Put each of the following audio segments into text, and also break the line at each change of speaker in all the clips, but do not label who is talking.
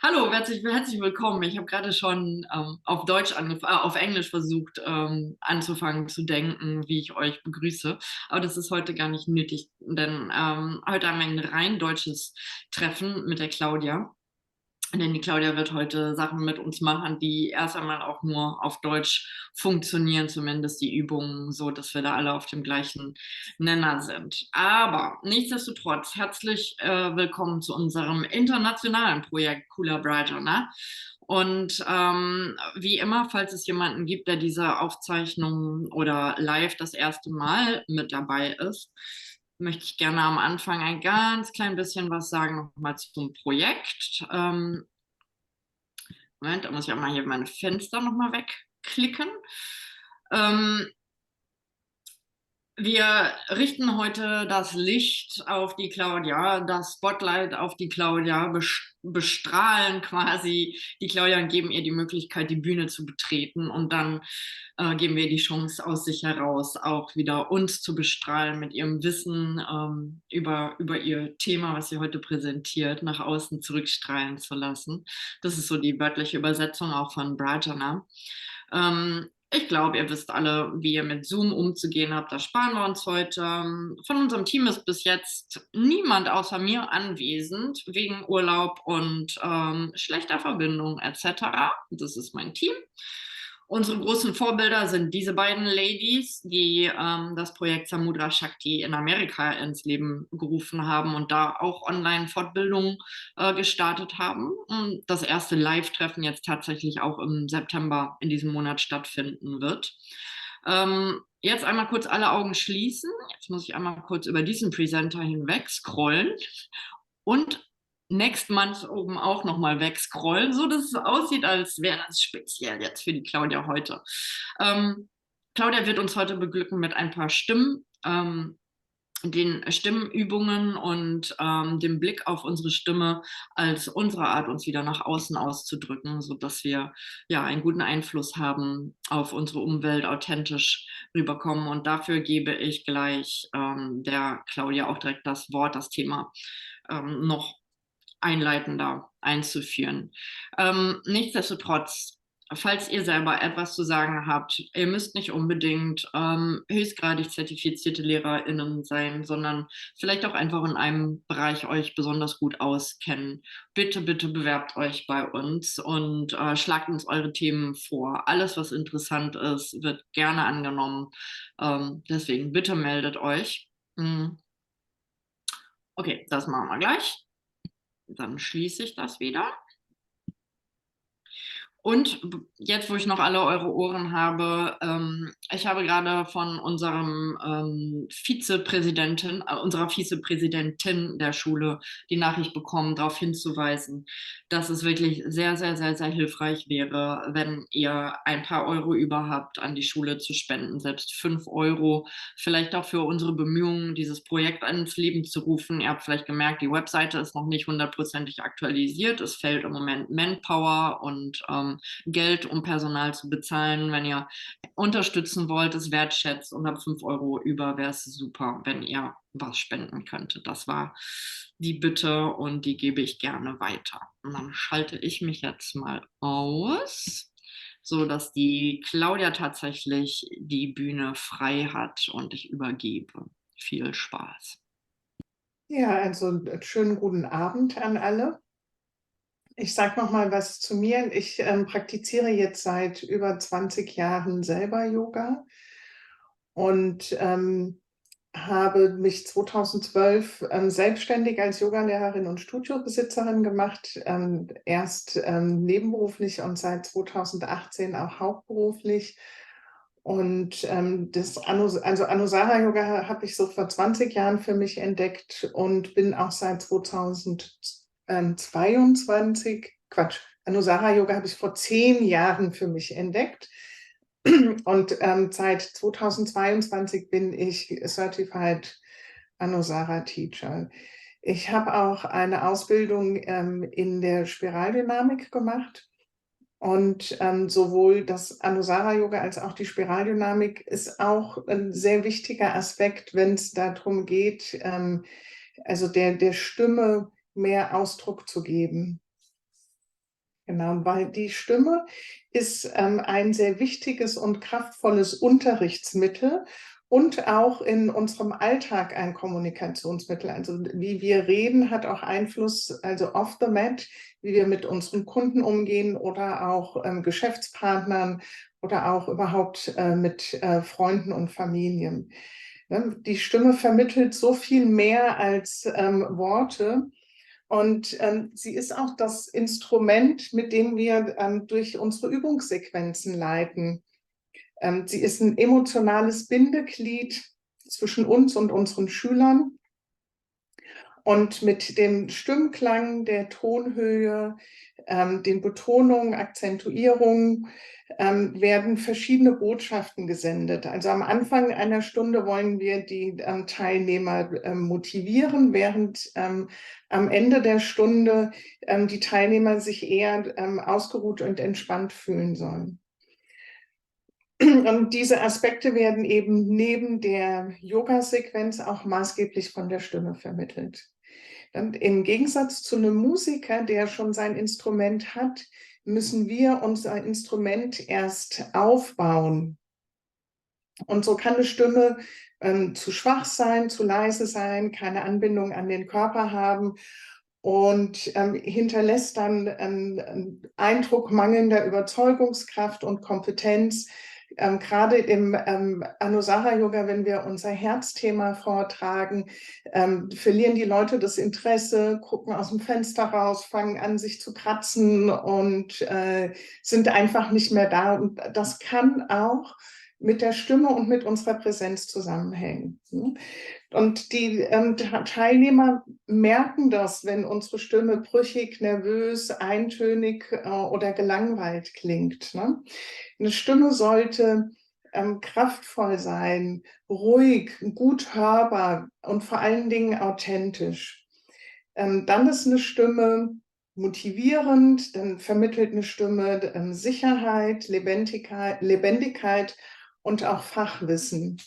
Hallo, herzlich willkommen. Ich habe gerade schon auf Englisch versucht anzufangen zu denken, wie ich euch begrüße. Aber das ist heute gar nicht nötig, denn heute haben wir ein rein deutsches Treffen mit der Claudia. Denn die Claudia wird heute Sachen mit uns machen, die erst einmal auch nur auf Deutsch funktionieren, zumindest die Übungen, so dass wir da alle auf dem gleichen Nenner sind. Aber nichtsdestotrotz, herzlich willkommen zu unserem internationalen Projekt Cooler Brighter, ne? Und wie immer, falls es jemanden gibt, der diese Aufzeichnung oder live das erste Mal mit dabei ist, möchte ich gerne am Anfang ein ganz klein bisschen was sagen, nochmal zum Projekt. Moment, da muss ich auch mal hier meine Fenster nochmal wegklicken. Ähm, Wir richten heute das Licht auf die Claudia, das Spotlight auf die Claudia, bestrahlen quasi die Claudia und geben ihr die Möglichkeit, die Bühne zu betreten. Und dann geben wir ihr die Chance aus sich heraus, auch wieder uns zu bestrahlen mit ihrem Wissen über ihr Thema, was sie heute präsentiert, nach außen zurückstrahlen zu lassen. Das ist so die wörtliche Übersetzung auch von Brajana. Ich glaube, ihr wisst alle, wie ihr mit Zoom umzugehen habt. Das sparen wir uns heute. Von unserem Team ist bis jetzt niemand außer mir anwesend, wegen Urlaub und schlechter Verbindung etc. Das ist mein Team. Unsere großen Vorbilder sind diese beiden Ladies, die das Projekt Samudra Shakti in Amerika ins Leben gerufen haben und da auch Online-Fortbildungen gestartet haben. Und das erste Live-Treffen jetzt tatsächlich auch im September in diesem Monat stattfinden wird. Jetzt einmal kurz alle Augen schließen. Jetzt muss ich einmal kurz über diesen Presenter hinweg scrollen und Next Month oben auch nochmal wegscrollen, so dass es aussieht, als wäre das speziell jetzt für die Claudia heute. Claudia wird uns heute beglücken mit ein paar Stimmen, den Stimmenübungen und dem Blick auf unsere Stimme als unsere Art, uns wieder nach außen auszudrücken, sodass wir ja einen guten Einfluss haben auf unsere Umwelt, authentisch rüberkommen. Und dafür gebe ich gleich der Claudia auch direkt das Wort, das Thema noch einleitender einzuführen. Nichtsdestotrotz, falls ihr selber etwas zu sagen habt, ihr müsst nicht unbedingt höchstgradig zertifizierte LehrerInnen sein, sondern vielleicht auch einfach in einem Bereich euch besonders gut auskennen. Bitte, bitte bewerbt euch bei uns und schlagt uns eure Themen vor. Alles, was interessant ist, wird gerne angenommen. Deswegen bitte meldet euch. Okay, das machen wir gleich. Dann schließe ich das wieder. Und jetzt, wo ich noch alle eure Ohren habe, ich habe gerade von unserer Vizepräsidentin der Schule die Nachricht bekommen, darauf hinzuweisen, dass es wirklich sehr, sehr, sehr, sehr hilfreich wäre, wenn ihr ein paar Euro über habt, an die Schule zu spenden, selbst 5 Euro, vielleicht auch für unsere Bemühungen, dieses Projekt ins Leben zu rufen. Ihr habt vielleicht gemerkt, die Webseite ist noch nicht hundertprozentig aktualisiert. Es fehlt im Moment Manpower und Geld, um Personal zu bezahlen. Wenn ihr unterstützen wollt, es wertschätzt und ab 5 Euro über, wäre es super, wenn ihr was spenden könntet. Das war die Bitte und die gebe ich gerne weiter. Und dann schalte ich mich jetzt mal aus, so dass die Claudia tatsächlich die Bühne frei hat und ich übergebe. Viel Spaß.
Ja, also einen schönen guten Abend an alle. Ich sage noch mal was zu mir. Ich praktiziere jetzt seit über 20 Jahren selber Yoga und habe mich 2012 selbstständig als Yogalehrerin und Studiobesitzerin gemacht. Erst nebenberuflich und seit 2018 auch hauptberuflich. Und also Anusara Yoga habe ich so vor 20 Jahren für mich entdeckt und bin auch seit 2022, Quatsch, Anusara Yoga habe ich vor 10 Jahren für mich entdeckt. Und seit 2022 bin ich Certified Anusara Teacher. Ich habe auch eine Ausbildung in der Spiraldynamik gemacht. Und sowohl das Anusara-Yoga als auch die Spiraldynamik ist auch ein sehr wichtiger Aspekt, wenn es darum geht, also der Stimme mehr Ausdruck zu geben. Genau, weil die Stimme ist ein sehr wichtiges und kraftvolles Unterrichtsmittel und auch in unserem Alltag ein Kommunikationsmittel. Also wie wir reden, hat auch Einfluss, also off the mat, wie wir mit unseren Kunden umgehen oder auch Geschäftspartnern oder auch überhaupt mit Freunden und Familien. Ne? Die Stimme vermittelt so viel mehr als Worte. Und sie ist auch das Instrument, mit dem wir durch unsere Übungssequenzen leiten. Sie ist ein emotionales Bindeglied zwischen uns und unseren Schülern. Und mit dem Stimmklang, der Tonhöhe, den Betonungen, Akzentuierungen werden verschiedene Botschaften gesendet. Also am Anfang einer Stunde wollen wir die Teilnehmer motivieren, während am Ende der Stunde die Teilnehmer sich eher ausgeruht und entspannt fühlen sollen. Und diese Aspekte werden eben neben der Yoga-Sequenz auch maßgeblich von der Stimme vermittelt. Und im Gegensatz zu einem Musiker, der schon sein Instrument hat, müssen wir unser Instrument erst aufbauen. Und so kann eine Stimme zu schwach sein, zu leise sein, keine Anbindung an den Körper haben und hinterlässt dann einen Eindruck mangelnder Überzeugungskraft und Kompetenz. Gerade im Anusara-Yoga, wenn wir unser Herzthema vortragen, verlieren die Leute das Interesse, gucken aus dem Fenster raus, fangen an, sich zu kratzen und sind einfach nicht mehr da. Und das kann auch mit der Stimme und mit unserer Präsenz zusammenhängen. Und die Teilnehmer merken das, wenn unsere Stimme brüchig, nervös, eintönig oder gelangweilt klingt. Ne? Eine Stimme sollte kraftvoll sein, ruhig, gut hörbar und vor allen Dingen authentisch. Dann ist eine Stimme motivierend, dann vermittelt eine Stimme Sicherheit, Lebendigkeit und auch Fachwissen.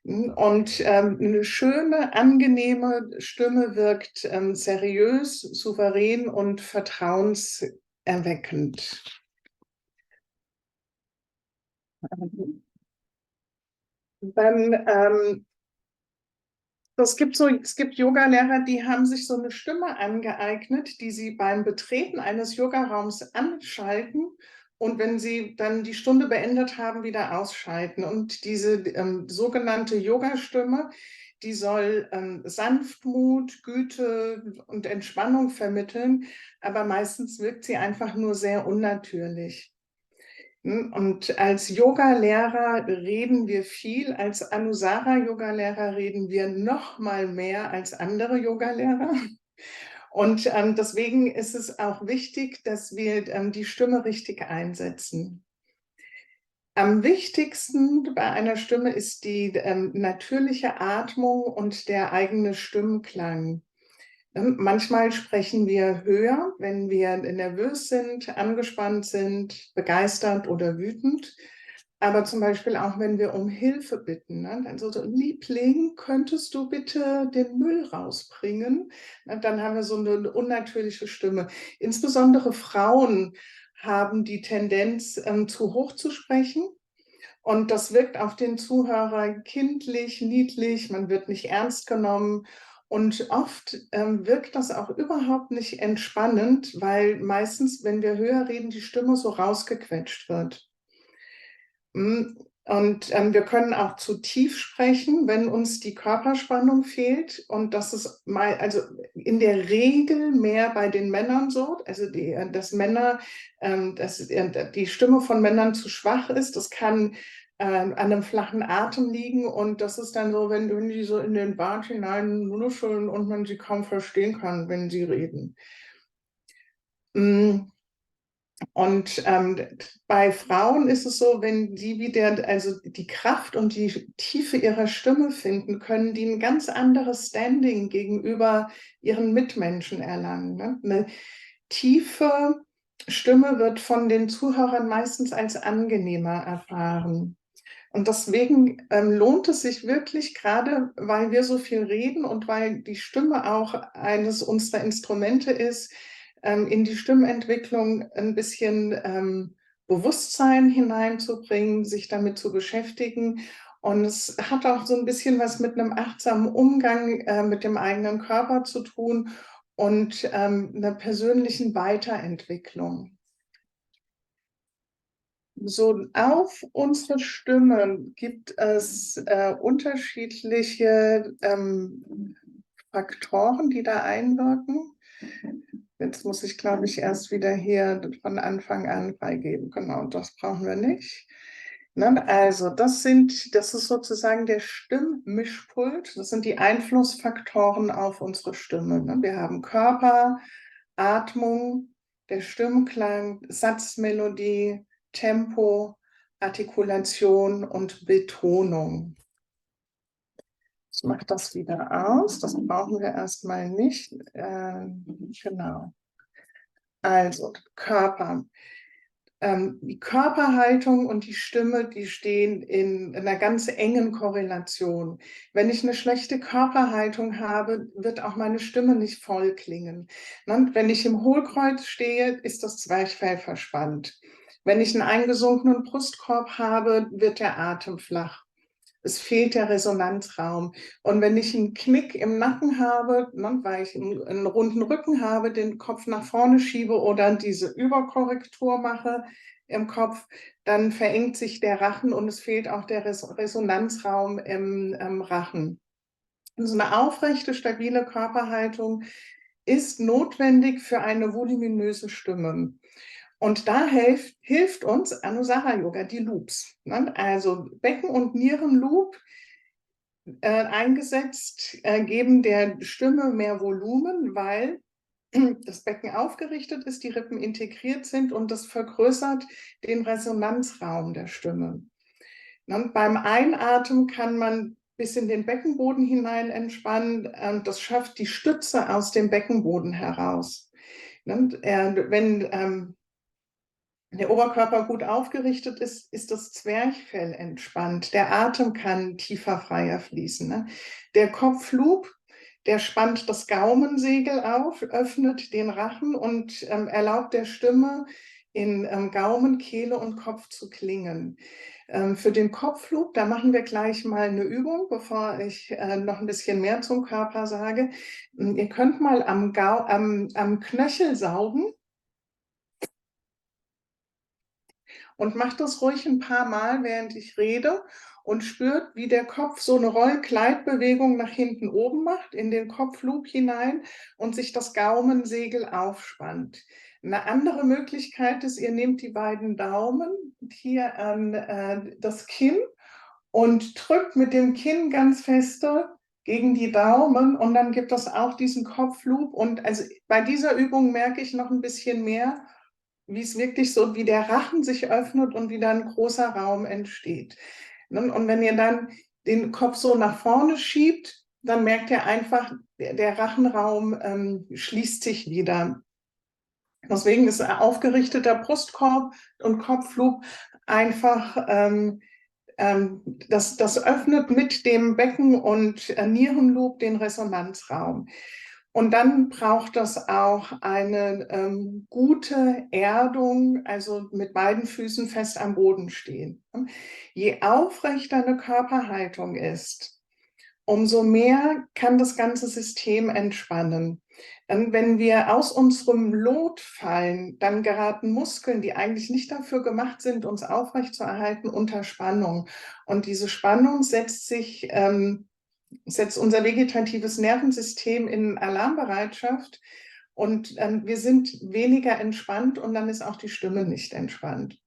Und eine schöne, angenehme Stimme wirkt seriös, souverän und vertrauenserweckend. Dann es gibt Yogalehrer, die haben sich so eine Stimme angeeignet, die sie beim Betreten eines Yogaraums anschalten und wenn sie dann die Stunde beendet haben, wieder ausschalten. Und diese sogenannte Yogastimme, die soll Sanftmut, Güte und Entspannung vermitteln, aber meistens wirkt sie einfach nur sehr unnatürlich. Und als Yoga-Lehrer reden wir viel, als Anusara-Yoga-Lehrer reden wir noch mal mehr als andere Yoga-Lehrer. Und deswegen ist es auch wichtig, dass wir die Stimme richtig einsetzen. Am wichtigsten bei einer Stimme ist die natürliche Atmung und der eigene Stimmklang. Manchmal sprechen wir höher, wenn wir nervös sind, angespannt sind, begeistert oder wütend. Aber zum Beispiel auch, wenn wir um Hilfe bitten. Ne? Also so, Liebling, könntest du bitte den Müll rausbringen? Dann haben wir so eine unnatürliche Stimme. Insbesondere Frauen haben die Tendenz, zu hoch zu sprechen. Und das wirkt auf den Zuhörer kindlich, niedlich, man wird nicht ernst genommen. Und oft wirkt das auch überhaupt nicht entspannend, weil meistens, wenn wir höher reden, die Stimme so rausgequetscht wird. Und wir können auch zu tief sprechen, wenn uns die Körperspannung fehlt. Und das ist mal, also in der Regel mehr bei den Männern so, also dass Männer, dass die Stimme von Männern zu schwach ist. Das kann an einem flachen Atem liegen. Und das ist dann so, wenn die so in den Bart hinein nuscheln und man sie kaum verstehen kann, wenn sie reden. Und bei Frauen ist es so, wenn die wieder also die Kraft und die Tiefe ihrer Stimme finden, können die ein ganz anderes Standing gegenüber ihren Mitmenschen erlangen. Ne? Eine tiefe Stimme wird von den Zuhörern meistens als angenehmer erfahren. Und deswegen lohnt es sich wirklich, gerade weil wir so viel reden und weil die Stimme auch eines unserer Instrumente ist, in die Stimmentwicklung ein bisschen Bewusstsein hineinzubringen, sich damit zu beschäftigen. Und es hat auch so ein bisschen was mit einem achtsamen Umgang mit dem eigenen Körper zu tun und einer persönlichen Weiterentwicklung. So, auf unsere Stimmen gibt es unterschiedliche Faktoren, die da einwirken. Jetzt muss ich, glaube ich, erst wieder hier von Anfang an freigeben. Genau, das brauchen wir nicht. Ne? Also, das ist sozusagen der Stimmmischpult. Das sind die Einflussfaktoren auf unsere Stimme. Ne? Wir haben Körper, Atmung, der Stimmklang, Satzmelodie, Tempo, Artikulation und Betonung. Ich mache das wieder aus. Das brauchen wir erstmal nicht. Genau. Also Körper. Die Körperhaltung und die Stimme, die stehen in einer ganz engen Korrelation. Wenn ich eine schlechte Körperhaltung habe, wird auch meine Stimme nicht voll klingen. Wenn ich im Hohlkreuz stehe, ist das Zwerchfell verspannt. Wenn ich einen eingesunkenen Brustkorb habe, wird der Atem flach. Es fehlt der Resonanzraum. Und wenn ich einen Knick im Nacken habe, weil ich einen runden Rücken habe, den Kopf nach vorne schiebe oder diese Überkorrektur mache im Kopf, dann verengt sich der Rachen und es fehlt auch der Resonanzraum im Rachen. Und so eine aufrechte, stabile Körperhaltung ist notwendig für eine voluminöse Stimme. Und da hilft uns Anusara Yoga, die Loops. Ne? Also Becken- und Nierenloop eingesetzt, geben der Stimme mehr Volumen, weil das Becken aufgerichtet ist, die Rippen integriert sind und das vergrößert den Resonanzraum der Stimme. Ne? Beim Einatmen kann man bis in den Beckenboden hinein entspannen. Das schafft die Stütze aus dem Beckenboden heraus. Ne? Wenn der Oberkörper gut aufgerichtet ist, ist das Zwerchfell entspannt. Der Atem kann tiefer, freier fließen. Ne? Der Kopfloop, der spannt das Gaumensegel auf, öffnet den Rachen und erlaubt der Stimme in Gaumen, Kehle und Kopf zu klingen. Für den Kopfloop, da machen wir gleich mal eine Übung, bevor ich noch ein bisschen mehr zum Körper sage. Ihr könnt mal am Knöchel saugen. Und macht das ruhig ein paar Mal, während ich rede und spürt, wie der Kopf so eine Rollkleidbewegung nach hinten oben macht, in den Kopfloop hinein und sich das Gaumensegel aufspannt. Eine andere Möglichkeit ist, ihr nehmt die beiden Daumen hier an das Kinn und drückt mit dem Kinn ganz feste gegen die Daumen und dann gibt es auch diesen Kopfloop. Und also bei dieser Übung merke ich noch ein bisschen mehr, wie es wirklich so, wie der Rachen sich öffnet und wie dann ein großer Raum entsteht. Und wenn ihr dann den Kopf so nach vorne schiebt, dann merkt ihr einfach, der Rachenraum schließt sich wieder. Deswegen ist ein aufgerichteter Brustkorb und Kopfloop einfach, das öffnet mit dem Becken- und Nierenloop den Resonanzraum. Und dann braucht das auch eine gute Erdung, also mit beiden Füßen fest am Boden stehen. Je aufrechter eine Körperhaltung ist, umso mehr kann das ganze System entspannen. Wenn wir aus unserem Lot fallen, dann geraten Muskeln, die eigentlich nicht dafür gemacht sind, uns aufrechtzuerhalten, unter Spannung. Und diese Spannung setzt unser vegetatives Nervensystem in Alarmbereitschaft und wir sind weniger entspannt und dann ist auch die Stimme nicht entspannt.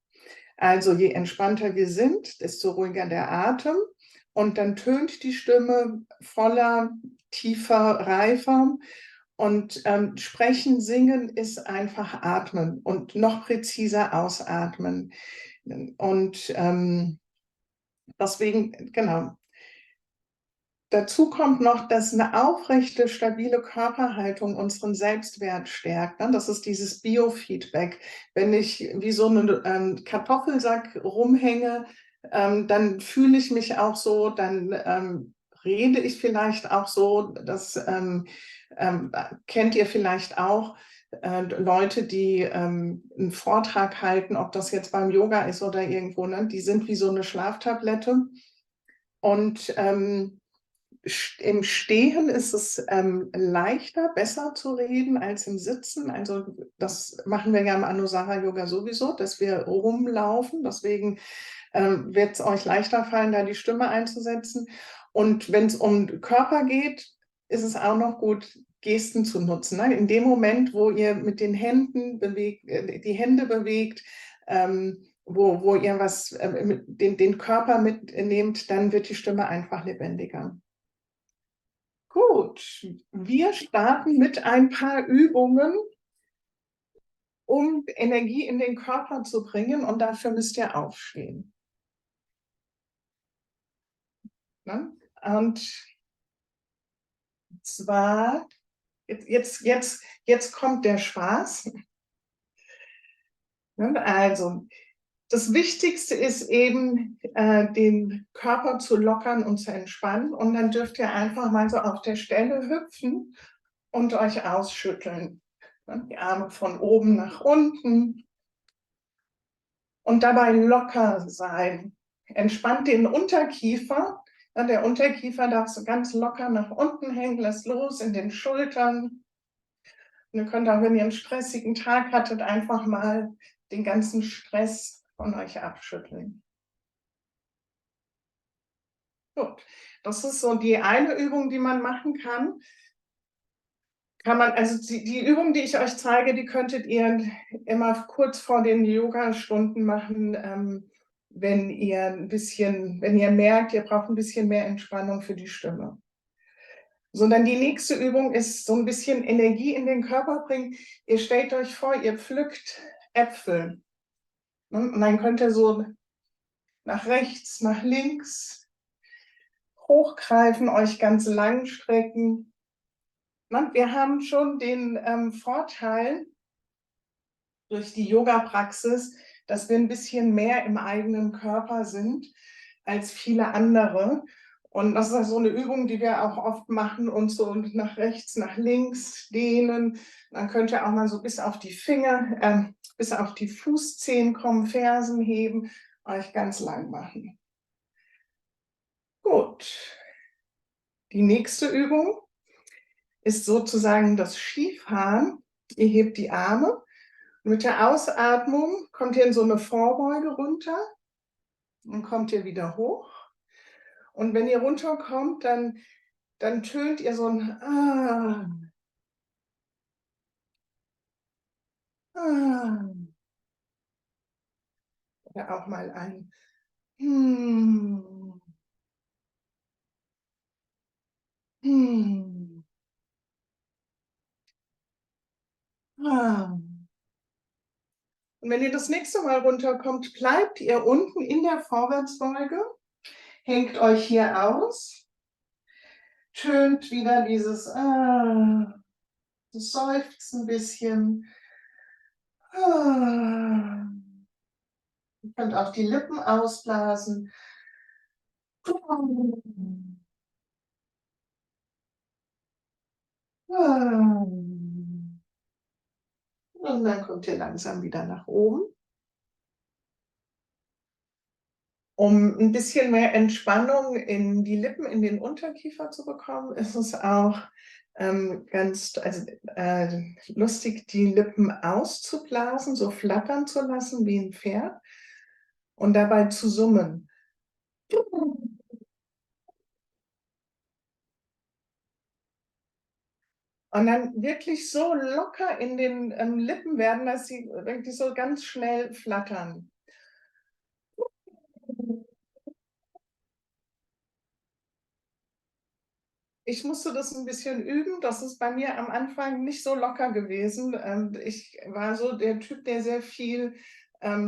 Also je entspannter wir sind, desto ruhiger der Atem und dann tönt die Stimme voller, tiefer, reifer. Und sprechen, singen ist einfach atmen und noch präziser ausatmen. Und deswegen, genau. Dazu kommt noch, dass eine aufrechte, stabile Körperhaltung unseren Selbstwert stärkt. Ne? Das ist dieses Biofeedback. Wenn ich wie so einen Kartoffelsack rumhänge, dann fühle ich mich auch so, dann rede ich vielleicht auch so. Das kennt ihr vielleicht auch. Leute, die einen Vortrag halten, ob das jetzt beim Yoga ist oder irgendwo, ne? Die sind wie so eine Schlaftablette. Und im Stehen ist es leichter, besser zu reden als im Sitzen. Also das machen wir ja im Anusara Yoga sowieso, dass wir rumlaufen. Deswegen wird es euch leichter fallen, da die Stimme einzusetzen. Und wenn es um Körper geht, ist es auch noch gut, Gesten zu nutzen. Ne? In dem Moment, wo ihr mit den Händen bewegt, die Hände bewegt, wo ihr was, den Körper mitnehmt, dann wird die Stimme einfach lebendiger. Gut, wir starten mit ein paar Übungen, um Energie in den Körper zu bringen, und dafür müsst ihr aufstehen. Ne? Und zwar, jetzt kommt der Spaß. Ne? Also, das Wichtigste ist eben, den Körper zu lockern und zu entspannen. Und dann dürft ihr einfach mal so auf der Stelle hüpfen und euch ausschütteln. Ne? Die Arme von oben nach unten. Und dabei locker sein. Entspannt den Unterkiefer. Der Unterkiefer darf so ganz locker nach unten hängen. Lasst los in den Schultern. Und ihr könnt auch, wenn ihr einen stressigen Tag hattet, einfach mal den ganzen Stress von euch abschütteln. Gut. Das ist so die eine Übung, die man machen kann. Also die Übung, die ich euch zeige, die könntet ihr immer kurz vor den Yoga-Stunden machen, wenn ihr merkt, ihr braucht ein bisschen mehr Entspannung für die Stimme. So, dann die nächste Übung ist so ein bisschen Energie in den Körper bringen. Ihr stellt euch vor, ihr pflückt Äpfel. Und dann könnt ihr so nach rechts, nach links hochgreifen, euch ganz lang strecken. Wir haben schon den Vorteil durch die Yoga-Praxis, dass wir ein bisschen mehr im eigenen Körper sind als viele andere. Und das ist so eine Übung, die wir auch oft machen und so nach rechts, nach links dehnen. Dann könnt ihr auch mal so bis auf die Finger, bis auf die Fußzehen kommen, Fersen heben, euch ganz lang machen. Gut. Die nächste Übung ist sozusagen das Skifahren. Ihr hebt die Arme. Mit der Ausatmung kommt ihr in so eine Vorbeuge runter. Dann kommt ihr wieder hoch. Und wenn ihr runterkommt, dann tönt ihr so ein Ah, Ah. Oder auch mal ein Hmm, hmm, ah. Und wenn ihr das nächste Mal runterkommt, bleibt ihr unten in der Vorwärtsbeuge, hängt euch hier aus, tönt wieder dieses seufzt ein bisschen. Ah. Ihr könnt auch die Lippen ausblasen. Und dann kommt ihr langsam wieder nach oben. Um ein bisschen mehr Entspannung in die Lippen, in den Unterkiefer zu bekommen, ist es auch ganz lustig, die Lippen auszublasen, so flattern zu lassen wie ein Pferd und dabei zu summen. Und dann wirklich so locker in den Lippen werden, dass sie wirklich so ganz schnell flattern. Ich musste das ein bisschen üben. Das ist bei mir am Anfang nicht so locker gewesen. Ich war so der Typ, der sehr viel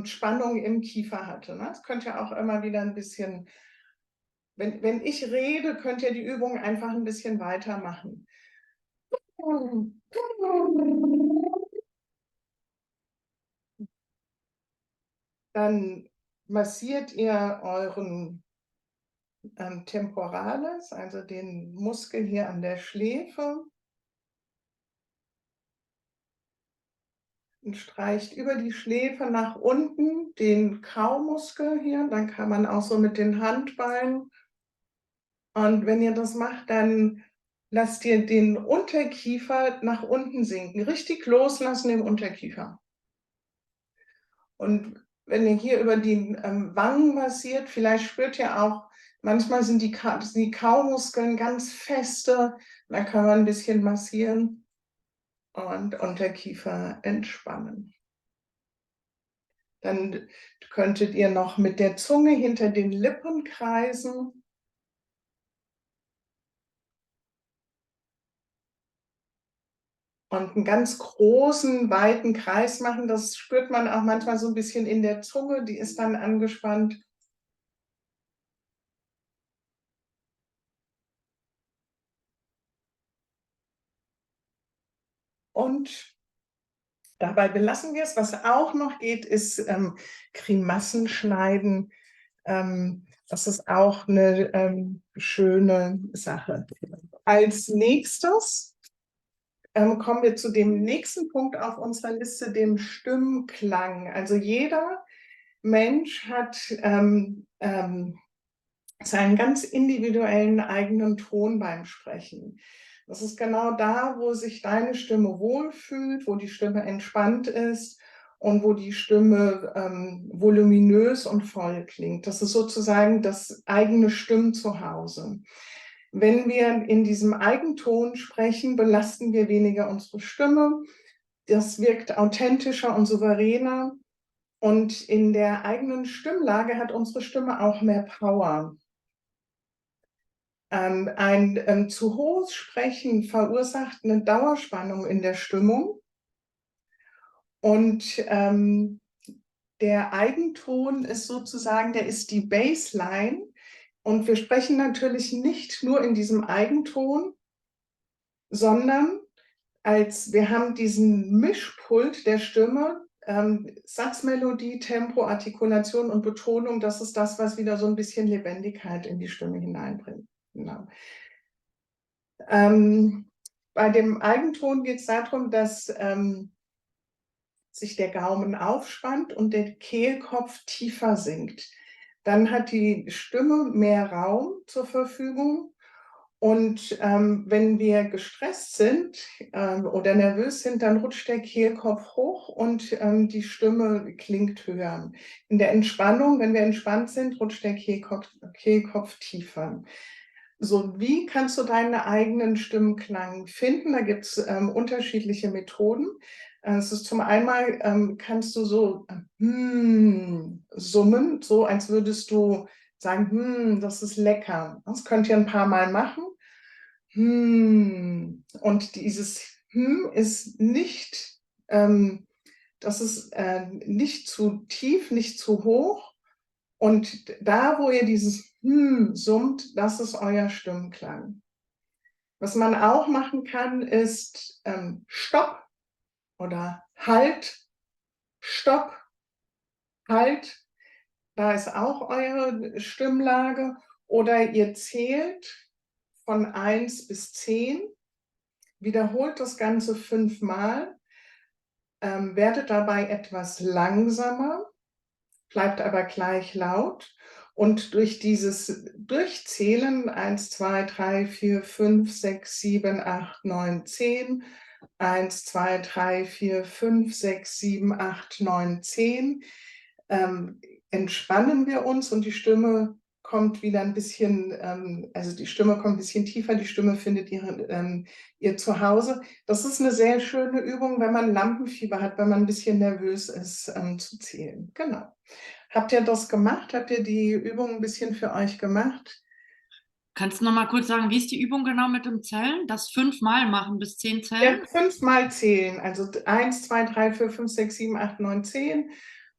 Spannung im Kiefer hatte. Ne? Das könnt ihr auch immer wieder ein bisschen, wenn ich rede, könnt ihr die Übung einfach ein bisschen weitermachen. Dann massiert ihr euren Temporalis, also den Muskel hier an der Schläfe. und streicht über die Schläfe nach unten den Kaumuskel hier. Dann kann man auch so mit den Handballen. Und wenn ihr das macht, dann lasst ihr den Unterkiefer nach unten sinken. Richtig loslassen im Unterkiefer. Und wenn ihr hier über die Wangen massiert, vielleicht spürt ihr auch, manchmal sind die Kaumuskeln ganz feste. Da kann man ein bisschen massieren und Unterkiefer entspannen. Dann könntet ihr noch mit der Zunge hinter den Lippen kreisen. Und einen ganz großen, weiten Kreis machen. Das spürt man auch manchmal so ein bisschen in der Zunge, die ist dann angespannt. Und dabei belassen wir es. Was auch noch geht, ist Grimassen schneiden. Das ist auch eine schöne Sache. Als nächstes kommen wir zu dem nächsten Punkt auf unserer Liste, dem Stimmklang. Also jeder Mensch hat seinen ganz individuellen eigenen Ton beim Sprechen. Das ist genau da, wo sich deine Stimme wohlfühlt, wo die Stimme entspannt ist und wo die Stimme voluminös und voll klingt. Das ist sozusagen das eigene Stimmzuhause. Wenn wir in diesem Eigenton sprechen, belasten wir weniger unsere Stimme. Das wirkt authentischer und souveräner. Und in der eigenen Stimmlage hat unsere Stimme auch mehr Power. Ein zu hohes Sprechen verursacht eine Dauerspannung in der Stimmung. Und der Eigenton ist sozusagen, der ist die Baseline. Und wir sprechen natürlich nicht nur in diesem Eigenton, sondern wir haben diesen Mischpult der Stimme, Satzmelodie, Tempo, Artikulation und Betonung, das ist das, was wieder so ein bisschen Lebendigkeit in die Stimme hineinbringt. Genau. Bei dem Eigenton geht es darum, dass sich der Gaumen aufspannt und der Kehlkopf tiefer sinkt. Dann hat die Stimme mehr Raum zur Verfügung. Und wenn wir gestresst sind oder nervös sind, dann rutscht der Kehlkopf hoch und die Stimme klingt höher. In der Entspannung, wenn wir entspannt sind, rutscht der Kehlkopf tiefer. So, wie kannst du deinen eigenen Stimmklang finden? Da gibt es unterschiedliche Methoden. Es ist zum einen, kannst du so summen, so als würdest du sagen, das ist lecker. Das könnt ihr ein paar Mal machen. Und dieses ist nicht, das ist nicht zu tief, nicht zu hoch. Und da, wo ihr dieses summt, das ist euer Stimmklang. Was man auch machen kann, ist Stopp oder Halt, Stopp, Halt. Da ist auch eure Stimmlage. Oder ihr zählt von 1 bis 10, wiederholt das Ganze 5-mal, werdet dabei etwas langsamer, bleibt aber gleich laut. Und durch dieses Durchzählen 1, 2, 3, 4, 5, 6, 7, 8, 9, 10, 1, 2, 3, 4, 5, 6, 7, 8, 9, 10, entspannen wir uns und die Stimme kommt wieder ein bisschen, also die Stimme kommt ein bisschen tiefer, die Stimme findet ihr Zuhause. Das ist eine sehr schöne Übung, wenn man Lampenfieber hat, wenn man ein bisschen nervös ist, zu zählen. Genau. Habt ihr das gemacht? Habt ihr die Übung ein bisschen für euch gemacht?
Kannst du noch mal kurz sagen, wie ist die Übung genau mit dem Zählen? Das 5-mal machen bis 10
Ja,
zählen?
5-mal zählen. Also 1, 2, 3, 4, 5, 6, 7, 8, 9, 10.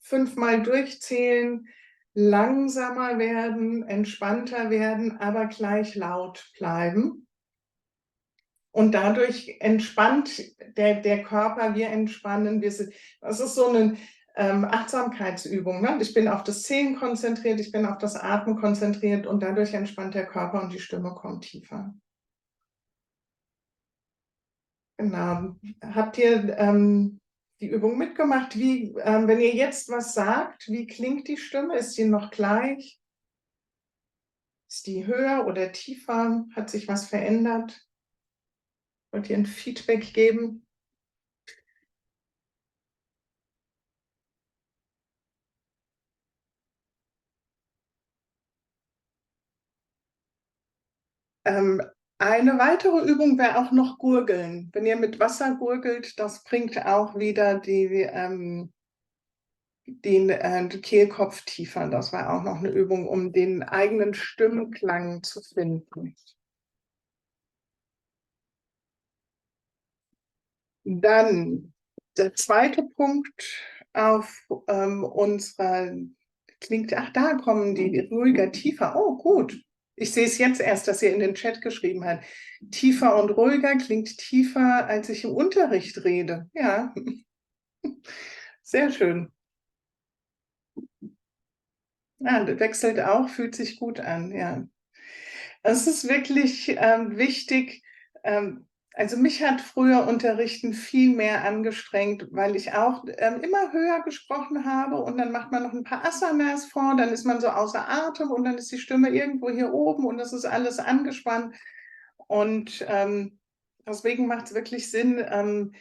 5-mal durchzählen, langsamer werden, entspannter werden, aber gleich laut bleiben. Und dadurch entspannt der Körper, wir entspannen. Das ist so eine Achtsamkeitsübung. Ne? Ich bin auf das Zählen konzentriert, ich bin auf das Atmen konzentriert und dadurch entspannt der Körper und die Stimme kommt tiefer. Genau. Habt ihr die Übung mitgemacht? Wie, wenn ihr jetzt was sagt, wie klingt die Stimme? Ist sie noch gleich? Ist die höher oder tiefer? Hat sich was verändert? Wollt ihr ein Feedback geben? Eine weitere Übung wäre auch noch Gurgeln. Wenn ihr mit Wasser gurgelt, das bringt auch wieder den Kehlkopf tiefer. Das war auch noch eine Übung, um den eigenen Stimmklang zu finden. Dann der zweite Punkt auf unserer klingt, ach, da kommen die ruhiger, tiefer. Oh, gut. Ich sehe es jetzt erst, dass ihr in den Chat geschrieben habt. Tiefer und ruhiger klingt tiefer, als ich im Unterricht rede. Ja, sehr schön. Ja, das wechselt auch, fühlt sich gut an, ja. Es ist wirklich wichtig. Also mich hat früher Unterrichten viel mehr angestrengt, weil ich auch immer höher gesprochen habe und dann macht man noch ein paar Asanas vor, dann ist man so außer Atem und dann ist die Stimme irgendwo hier oben und das ist alles angespannt. Und deswegen macht es wirklich Sinn,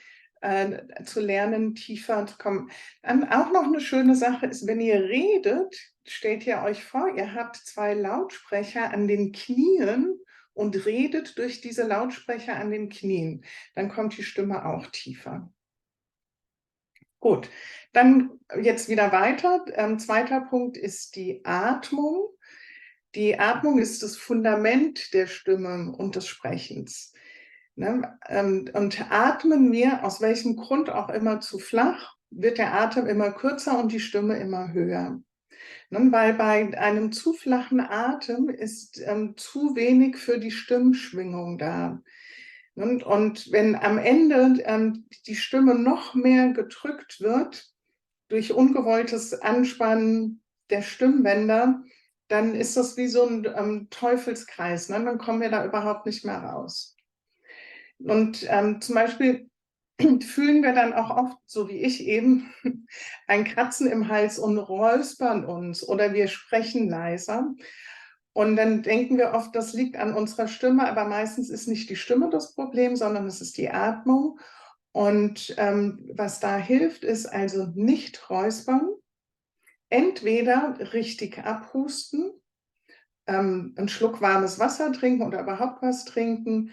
zu lernen, tiefer zu kommen. Auch noch eine schöne Sache ist, wenn ihr redet, stellt ihr euch vor, ihr habt zwei Lautsprecher an den Knien und redet durch diese Lautsprecher an den Knien. Dann kommt die Stimme auch tiefer. Gut, dann jetzt wieder weiter. Zweiter Punkt ist die Atmung. Die Atmung ist das Fundament der Stimme und des Sprechens. Ne? Und atmen wir aus welchem Grund auch immer zu flach, wird der Atem immer kürzer und die Stimme immer höher. Ne? Weil bei einem zu flachen Atem ist zu wenig für die Stimmschwingung da. Und wenn am Ende die Stimme noch mehr gedrückt wird durch ungewolltes Anspannen der Stimmbänder, dann ist das wie so ein Teufelskreis. Ne? Dann kommen wir da überhaupt nicht mehr raus. Und zum Beispiel fühlen wir dann auch oft, so wie ich eben, ein Kratzen im Hals und räuspern uns oder wir sprechen leiser. Und dann denken wir oft, das liegt an unserer Stimme, aber meistens ist nicht die Stimme das Problem, sondern es ist die Atmung. Und was da hilft, ist also nicht räuspern, entweder richtig abhusten, einen Schluck warmes Wasser trinken oder überhaupt was trinken,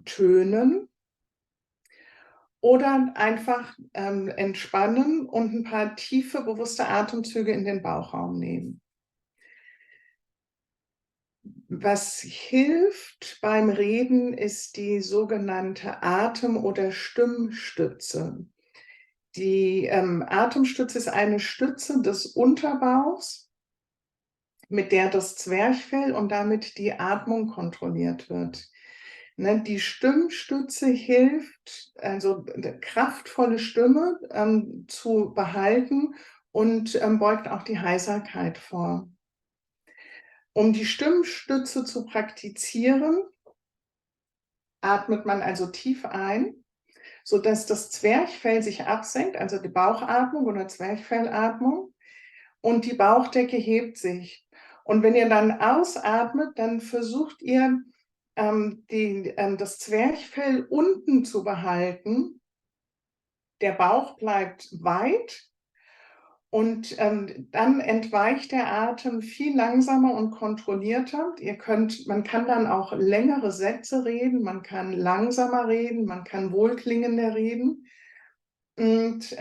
tönen oder einfach entspannen und ein paar tiefe, bewusste Atemzüge in den Bauchraum nehmen. Was hilft beim Reden, ist die sogenannte Atem- oder Stimmstütze. Die Atemstütze ist eine Stütze des Unterbauchs, mit der das Zwerchfell und damit die Atmung kontrolliert wird. Ne, die Stimmstütze hilft, also eine kraftvolle Stimme zu behalten und beugt auch die Heiserkeit vor. Um die Stimmstütze zu praktizieren, atmet man also tief ein, sodass das Zwerchfell sich absenkt, also die Bauchatmung oder Zwerchfellatmung, und die Bauchdecke hebt sich. Und wenn ihr dann ausatmet, dann versucht ihr, das Zwerchfell unten zu behalten. Der Bauch bleibt weit und dann entweicht der Atem viel langsamer und kontrollierter. Man kann dann auch längere Sätze reden, man kann langsamer reden, man kann wohlklingender reden. Und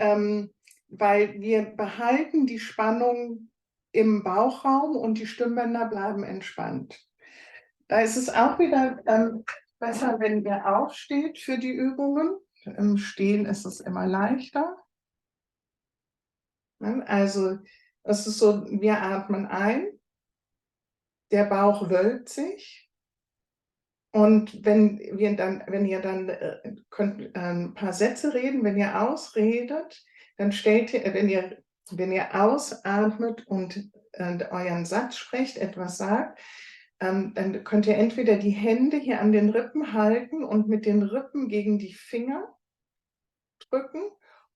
weil wir behalten die Spannung im Bauchraum und die Stimmbänder bleiben entspannt. Da ist es auch wieder besser, wenn ihr aufsteht für die Übungen. Im Stehen ist es immer leichter. Also es ist so, wir atmen ein, der Bauch wölbt sich. Und wenn ihr dann könnt ein paar Sätze reden, wenn ihr ausredet, dann stellt ihr, wenn ihr ausatmet und euren Satz sprecht, etwas sagt, dann könnt ihr entweder die Hände hier an den Rippen halten und mit den Rippen gegen die Finger drücken.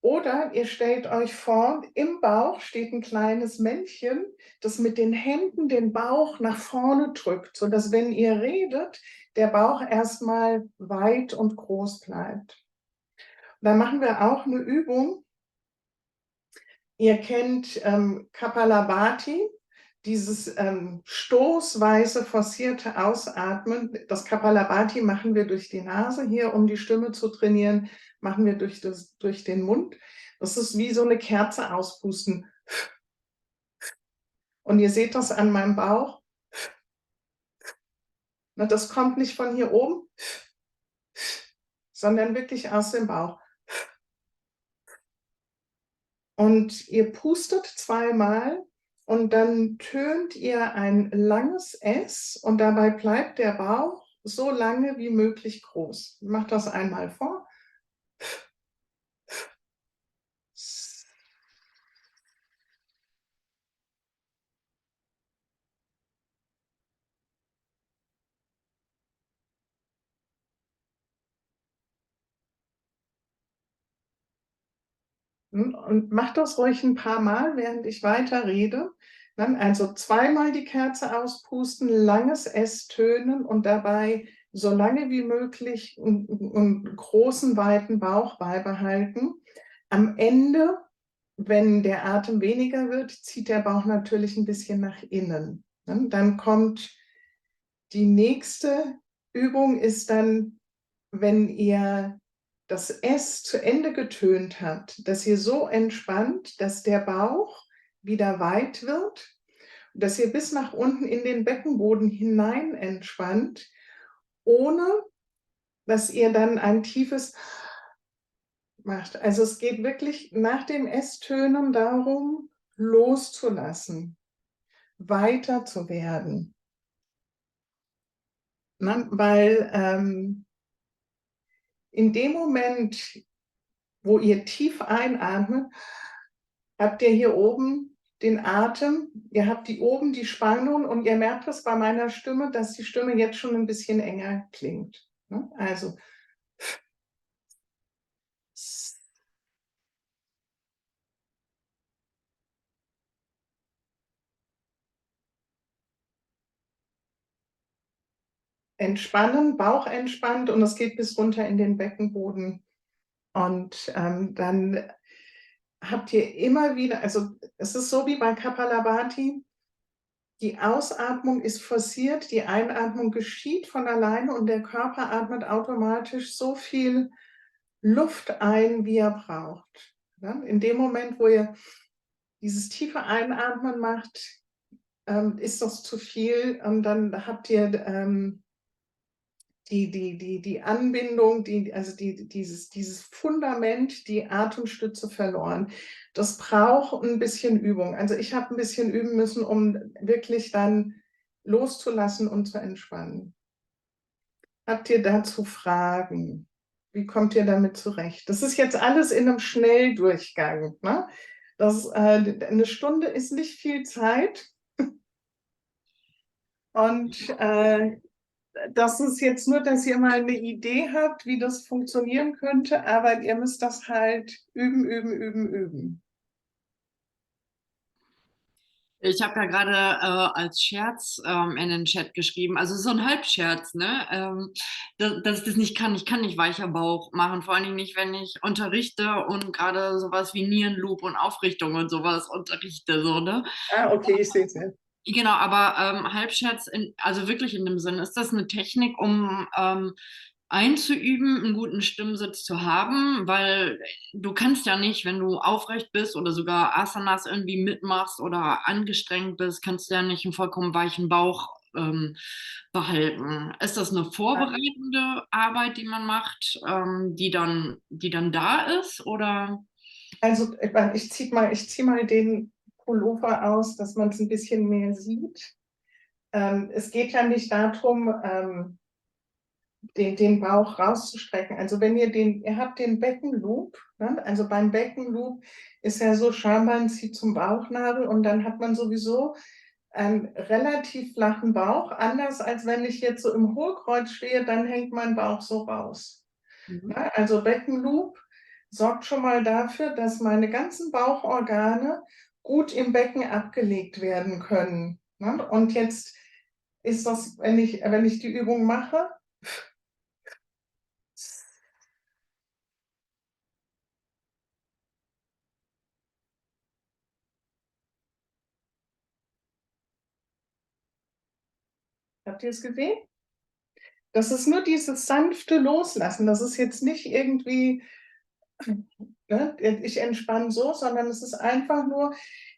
Oder ihr stellt euch vor, im Bauch steht ein kleines Männchen, das mit den Händen den Bauch nach vorne drückt, sodass, wenn ihr redet, der Bauch erstmal weit und groß bleibt. Dann machen wir auch eine Übung. Ihr kennt Kapalabhati, dieses stoßweise forcierte Ausatmen. Das Kapalabhati machen wir durch die Nase hier, um die Stimme zu trainieren, machen wir durch den Mund. Das ist wie so eine Kerze auspusten. Und ihr seht das an meinem Bauch. Das kommt nicht von hier oben, sondern wirklich aus dem Bauch. Und ihr pustet zweimal und dann tönt ihr ein langes S und dabei bleibt der Bauch so lange wie möglich groß. Macht das einmal vor. Und macht das ruhig ein paar Mal, während ich weiter rede. Dann also zweimal die Kerze auspusten, langes S tönen und dabei so lange wie möglich einen großen, weiten Bauch beibehalten. Am Ende, wenn der Atem weniger wird, zieht der Bauch natürlich ein bisschen nach innen. Dann kommt die nächste Übung, ist dann, wenn ihr das S zu Ende getönt habt, dass ihr so entspannt, dass der Bauch wieder weit wird, dass ihr bis nach unten in den Beckenboden hinein entspannt, ohne dass ihr dann ein tiefes macht. Also es geht wirklich nach dem S-Tönen darum, loszulassen, weiter zu werden. Weil in dem Moment, wo ihr tief einatmet, habt ihr hier oben den Atem, ihr habt oben die Spannung und ihr merkt es bei meiner Stimme, dass die Stimme jetzt schon ein bisschen enger klingt. Also entspannen, Bauch entspannt und es geht bis runter in den Beckenboden. Und dann habt ihr immer wieder, also es ist so wie bei Kapalabhati, die Ausatmung ist forciert, die Einatmung geschieht von alleine und der Körper atmet automatisch so viel Luft ein, wie er braucht. In dem Moment, wo ihr dieses tiefe Einatmen macht, ist das zu viel und dann habt ihr die Anbindung, dieses Fundament, die Atemstütze verloren. Das braucht ein bisschen Übung. Also ich habe ein bisschen üben müssen, um wirklich dann loszulassen und zu entspannen. Habt ihr dazu Fragen? Wie kommt ihr damit zurecht? Das ist jetzt alles in einem Schnelldurchgang. Ne? Eine Stunde ist nicht viel Zeit. Und das ist jetzt nur, dass ihr mal eine Idee habt, wie das funktionieren könnte, aber ihr müsst das halt üben, üben, üben, üben.
Ich habe ja gerade als Scherz in den Chat geschrieben, also so ein Halbscherz, ne? Dass ich das nicht kann. Ich kann nicht weicher Bauch machen, vor allen Dingen nicht, wenn ich unterrichte und gerade sowas wie Nierenloop und Aufrichtung und sowas unterrichte, so, ne?
Ah, okay, ich sehe es ja.
Genau, aber Halbscherz, also wirklich in dem Sinn, ist das eine Technik, um einzuüben, einen guten Stimmsitz zu haben? Weil du kannst ja nicht, wenn du aufrecht bist oder sogar Asanas irgendwie mitmachst oder angestrengt bist, kannst du ja nicht einen vollkommen weichen Bauch behalten. Ist das eine vorbereitende Arbeit, die man macht, die dann da ist? Oder?
Also ich zieh mal den Pullover aus, dass man es ein bisschen mehr sieht. Es geht ja nicht darum, den Bauch rauszustrecken. Also wenn ihr habt den Beckenloop, ne? Also beim Beckenloop ist ja so, Schambein zieht zum Bauchnabel und dann hat man sowieso einen relativ flachen Bauch, anders als wenn ich jetzt so im Hohlkreuz stehe, dann hängt mein Bauch so raus.
Mhm.
Ne? Also Beckenloop sorgt schon mal dafür, dass meine ganzen Bauchorgane gut im Becken abgelegt werden können. Ne? Und jetzt ist das, wenn ich die Übung mache, habt ihr es gesehen? Das ist nur dieses sanfte Loslassen. Das ist jetzt nicht irgendwie, ne, ich entspanne so, sondern es ist einfach nur,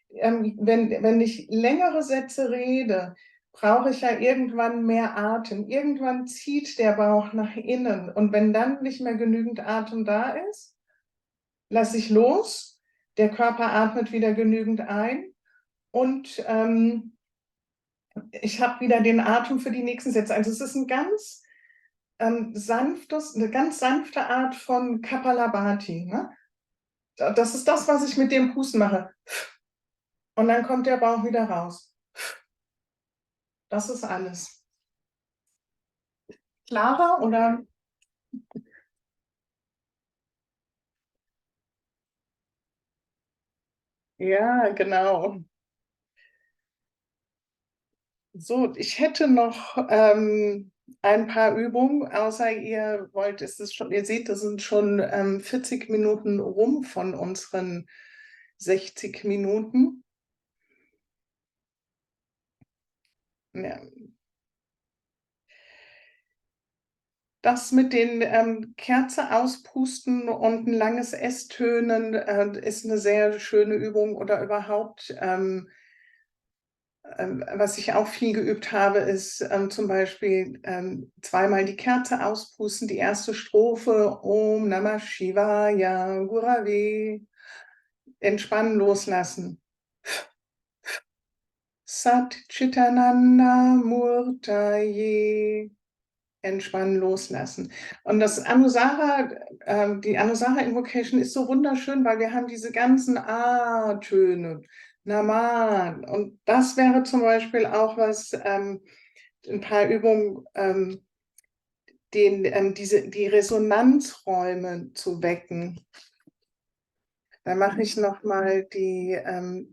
wenn ich längere Sätze rede, brauche ich ja irgendwann mehr Atem. Irgendwann zieht der Bauch nach innen. Und wenn dann nicht mehr genügend Atem da ist, lasse ich los. Der Körper atmet wieder genügend ein. Und ich habe wieder den Atem für die nächsten Sätze. Also es ist ein eine ganz sanfte Art von Kapalabhati. Ne? Das ist das, was ich mit dem Husten mache. Und dann kommt der Bauch wieder raus. Das ist alles. Klarer oder? Ja, genau. So, ich hätte noch ein paar Übungen, außer ihr wollt, ist es schon, ihr seht, das sind schon 40 Minuten rum von unseren 60 Minuten. Ja. Das mit den Kerze auspusten und ein langes S-Tönen ist eine sehr schöne Übung oder überhaupt. Was ich auch viel geübt habe, ist zum Beispiel zweimal die Kerze auspusten. Die erste Strophe, Om Namah Shivaya Gurave, entspannen, loslassen. Sat Chitananda Murtaye, entspannen, loslassen. Und das Anusara, die Anusara Invocation ist so wunderschön, weil wir haben diese ganzen A-Töne, Naman. Und das wäre zum Beispiel auch was, ein paar Übungen, die Resonanzräume zu wecken. Dann mache ich nochmal gebe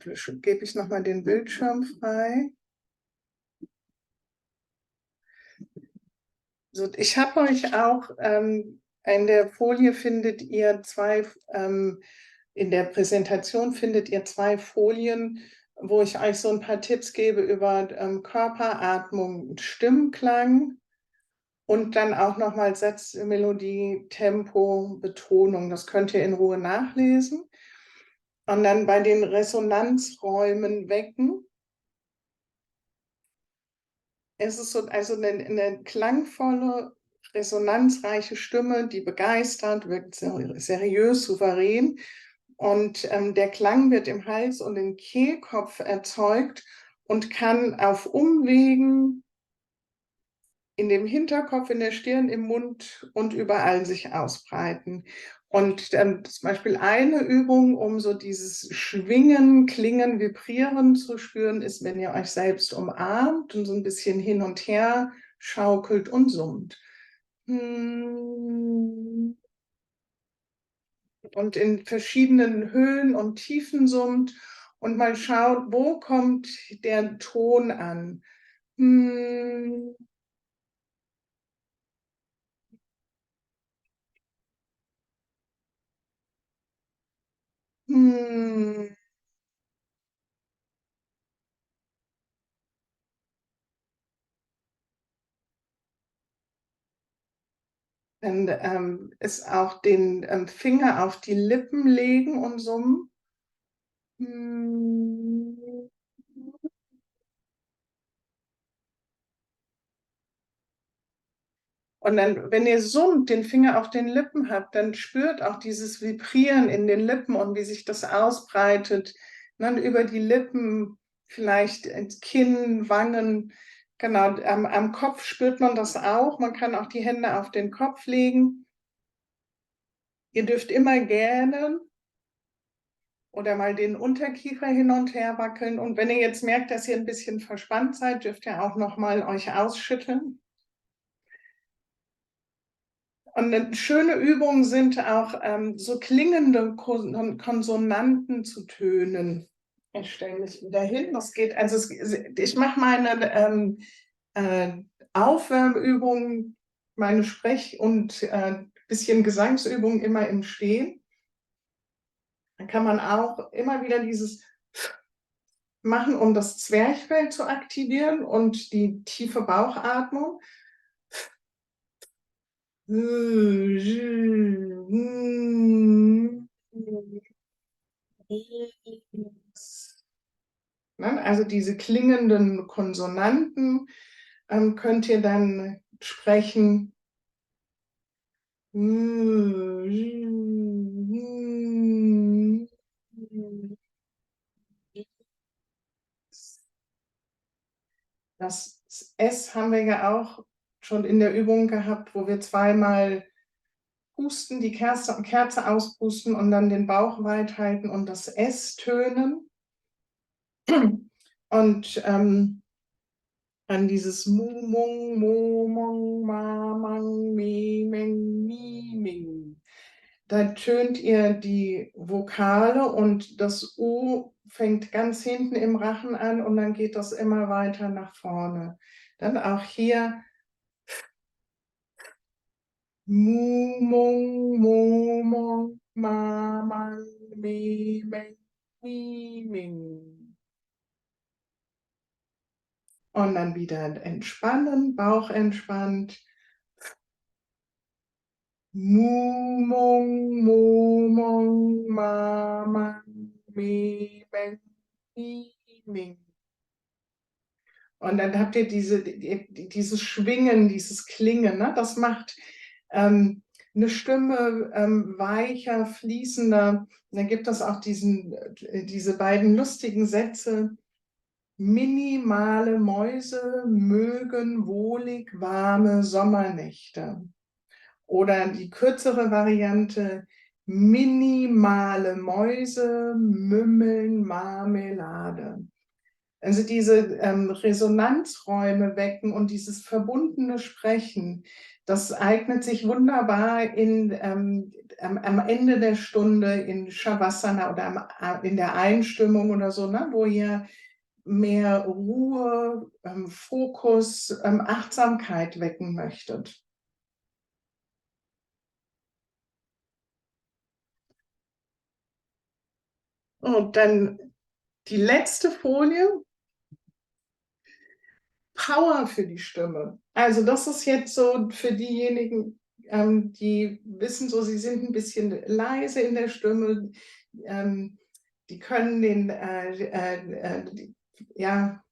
ich nochmal den Bildschirm frei. So, ich habe euch auch in der Folie findet ihr in der Präsentation findet ihr zwei Folien, wo ich euch so ein paar Tipps gebe über Körperatmung, Stimmklang und dann auch nochmal Sätze, Melodie, Tempo, Betonung. Das könnt ihr in Ruhe nachlesen. Und dann bei den Resonanzräumen wecken. Es ist so, also eine klangvolle, resonanzreiche Stimme, die begeistert, wirkt seriös, souverän. Und der Klang wird im Hals und im Kehlkopf erzeugt und kann auf Umwegen in dem Hinterkopf, in der Stirn, im Mund und überall sich ausbreiten. Und zum Beispiel eine Übung, um so dieses Schwingen, Klingen, Vibrieren zu spüren, ist, wenn ihr euch selbst umarmt und so ein bisschen hin und her schaukelt und summt. Und in verschiedenen Höhen und Tiefen summt und mal schaut, wo kommt der Ton an. Dann ist auch den Finger auf die Lippen legen und summen. Und dann, wenn ihr summt, den Finger auf den Lippen habt, dann spürt auch dieses Vibrieren in den Lippen und wie sich das ausbreitet. Dann über die Lippen, vielleicht ins Kinn, Wangen. Genau, am Kopf spürt man das auch. Man kann auch die Hände auf den Kopf legen. Ihr dürft immer gähnen oder mal den Unterkiefer hin und her wackeln. Und wenn ihr jetzt merkt, dass ihr ein bisschen verspannt seid, dürft ihr auch noch mal euch ausschütteln. Und eine schöne Übung sind auch so klingende Konsonanten zu tönen. Ich stelle mich wieder hin. Das geht, also ich mache meine Aufwärmübungen, meine Sprech- und bisschen Gesangsübungen immer im Stehen. Dann kann man auch immer wieder dieses machen, um das Zwerchfell zu aktivieren und die tiefe Bauchatmung. Also diese klingenden Konsonanten könnt ihr dann sprechen. Das S haben wir ja auch schon in der Übung gehabt, wo wir zweimal pusten, die Kerze auspusten und dann den Bauch weit halten und das S tönen. Und dann dieses Mu, Mung, Mo, Mong, Ma, Mang, Mi, Meng, Mi, Ming. Da tönt ihr die Vokale und das U fängt ganz hinten im Rachen an und dann geht das immer weiter nach vorne. Dann auch hier Mu, Mung, Mo, Mong, Ma, Mang, Mi, Meng, Mi, Ming. Und dann wieder entspannen, Bauch entspannt. Mu, Mong, Mo, Mong, Ma, Mang, Mi, Meng, Mi, Ming. Und dann habt ihr dieses Schwingen, dieses Klingen, ne? Das macht eine Stimme weicher, fließender. Und dann gibt es auch diese beiden lustigen Sätze. Minimale Mäuse mögen wohlig warme Sommernächte. Oder die kürzere Variante, minimale Mäuse mümmeln Marmelade. Also diese Resonanzräume wecken und dieses verbundene Sprechen, das eignet sich wunderbar am Ende der Stunde in Shavasana oder in der Einstimmung oder so, ne, wo ihr mehr Ruhe, Fokus, Achtsamkeit wecken möchtet. Und dann die letzte Folie, Power für die Stimme. Also das ist jetzt so für diejenigen, die wissen, so sie sind ein bisschen leise in der Stimme, die können ja,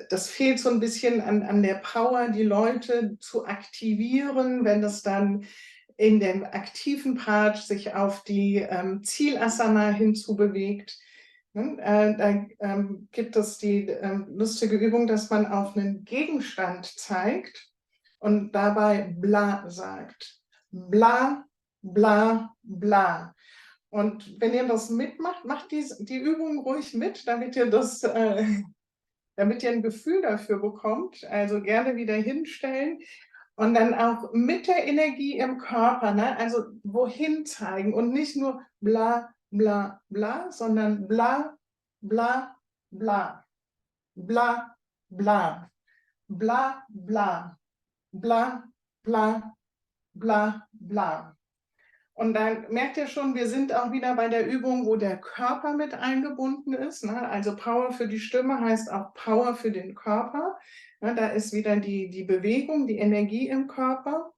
das fehlt so ein bisschen an der Power, die Leute zu aktivieren, wenn das dann in dem aktiven Part sich auf die Zielasana hinzubewegt. Da gibt es die lustige Übung, dass man auf einen Gegenstand zeigt und dabei bla sagt. Bla, bla, bla. Und wenn ihr das mitmacht, macht die Übung ruhig mit, damit ihr damit ihr ein Gefühl dafür bekommt. Also gerne wieder hinstellen und dann auch mit der Energie im Körper, ne? Also wohin zeigen und nicht nur bla, bla, bla, sondern bla, bla, bla, bla, bla, bla, bla, bla, bla, bla, bla. Und dann merkt ihr schon, wir sind auch wieder bei der Übung, wo der Körper mit eingebunden ist. Ne? Also Power für die Stimme heißt auch Power für den Körper. Ne? Da ist wieder die Bewegung, die Energie im Körper.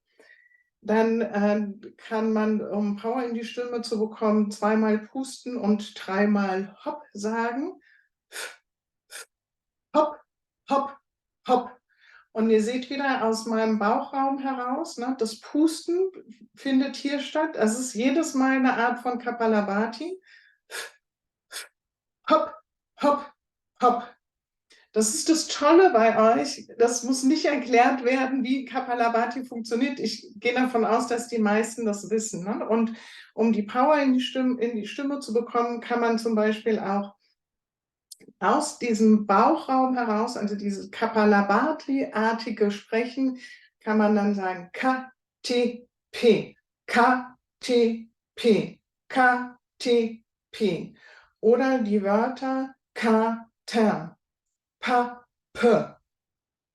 Dann kann man, um Power in die Stimme zu bekommen, zweimal pusten und dreimal Hopp sagen. Hopp, hopp, hopp. Und ihr seht wieder aus meinem Bauchraum heraus, ne, das Pusten findet hier statt. Es ist jedes Mal eine Art von Kapalabhati. Hopp, hopp, hopp. Das ist das Tolle bei euch. Das muss nicht erklärt werden, wie Kapalabhati funktioniert. Ich gehe davon aus, dass die meisten das wissen. Ne? Und um die Power in die Stimme zu bekommen, kann man zum Beispiel auch aus diesem Bauchraum heraus, also dieses Kapalabhati-artige Sprechen, kann man dann sagen Ka, Te, P, K, T, P, K, T, P. Oder die Wörter K, T, Pa, P,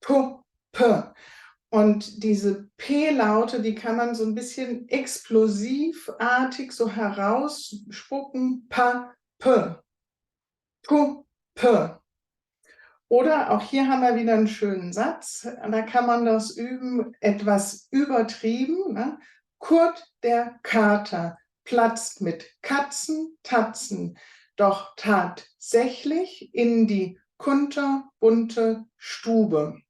Pu, P. Und diese P-Laute, die kann man so ein bisschen explosivartig so herausspucken. Pa, P, Pu, P. Oder auch hier haben wir wieder einen schönen Satz. Da kann man das üben, etwas übertrieben. Ne? Kurt der Kater platzt mit Katzen, Tatzen, doch tatsächlich in die kunterbunte Stube.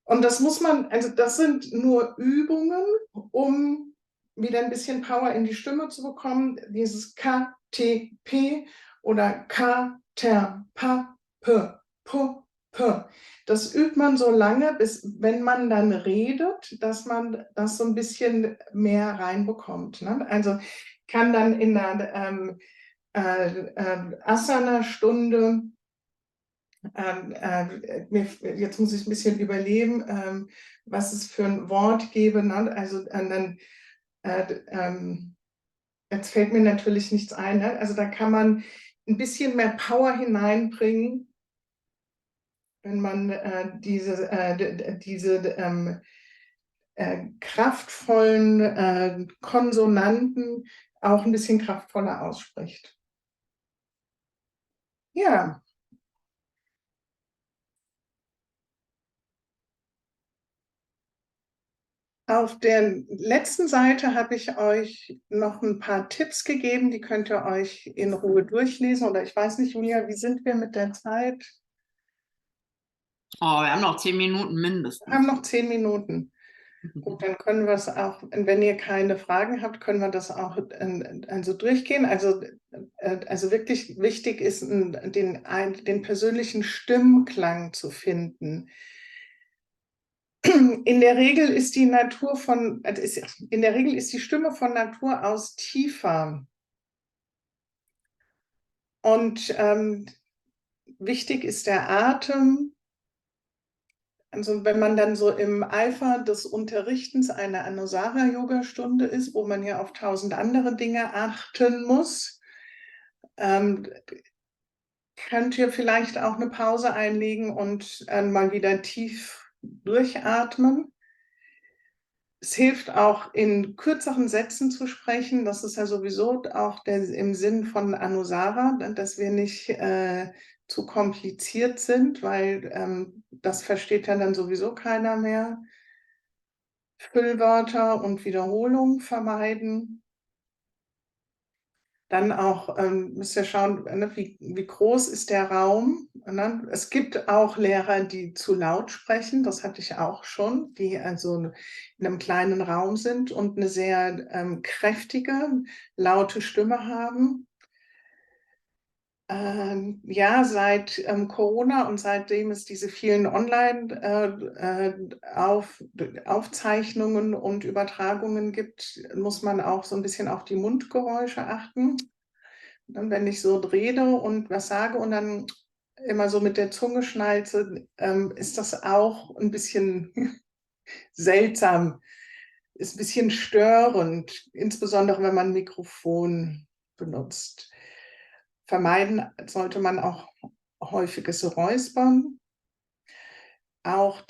Und das muss man, also das sind nur Übungen, um wieder ein bisschen Power in die Stimme zu bekommen. Dieses K, T, P oder K, Ter, Pa, P, Pu, P. Das übt man so lange, bis wenn man dann redet, dass man das so ein bisschen mehr reinbekommt. Ne? Also kann dann in der Asana-Stunde jetzt muss ich ein bisschen überlegen, was es für ein Wort gäbe. Ne? Also dann, jetzt fällt mir natürlich nichts ein. Ne? Also da kann man ein bisschen mehr Power hineinbringen, wenn man diese kraftvollen Konsonanten auch ein bisschen kraftvoller ausspricht. Ja. Auf der letzten Seite habe ich euch noch ein paar Tipps gegeben, die könnt ihr euch in Ruhe durchlesen. Oder ich weiß nicht, Julia, wie sind wir mit der Zeit?
Oh, wir haben noch 10 Minuten
Wir
mindestens.
haben noch 10 Minuten. Gut, dann können wir es auch, wenn ihr keine Fragen habt, können wir das auch also durchgehen. Also wirklich wichtig ist, den persönlichen Stimmklang zu finden. In der Regel ist die Stimme von Natur aus tiefer. Und wichtig ist der Atem. Also wenn man dann so im Eifer des Unterrichtens einer Anusara-Yoga-Stunde ist, wo man ja auf 1000 andere Dinge achten muss, könnt ihr vielleicht auch eine Pause einlegen und mal wieder tief durchatmen. Es hilft auch, in kürzeren Sätzen zu sprechen. Das ist ja sowieso auch im Sinn von Anusara, dass wir nicht zu kompliziert sind, weil das versteht ja dann sowieso keiner mehr. Füllwörter und Wiederholung vermeiden. Dann auch müsst ihr schauen, ne, wie groß ist der Raum. Ne? Es gibt auch Lehrer, die zu laut sprechen, das hatte ich auch schon, die also in einem kleinen Raum sind und eine sehr kräftige, laute Stimme haben. Ja, seit Corona und seitdem es diese vielen Online-Aufzeichnungen und Übertragungen gibt, muss man auch so ein bisschen auf die Mundgeräusche achten. Und wenn ich so rede und was sage und dann immer so mit der Zunge schnalze, ist das auch ein bisschen seltsam, ist ein bisschen störend, insbesondere wenn man ein Mikrofon benutzt. Vermeiden sollte man auch häufiges Räuspern. Auch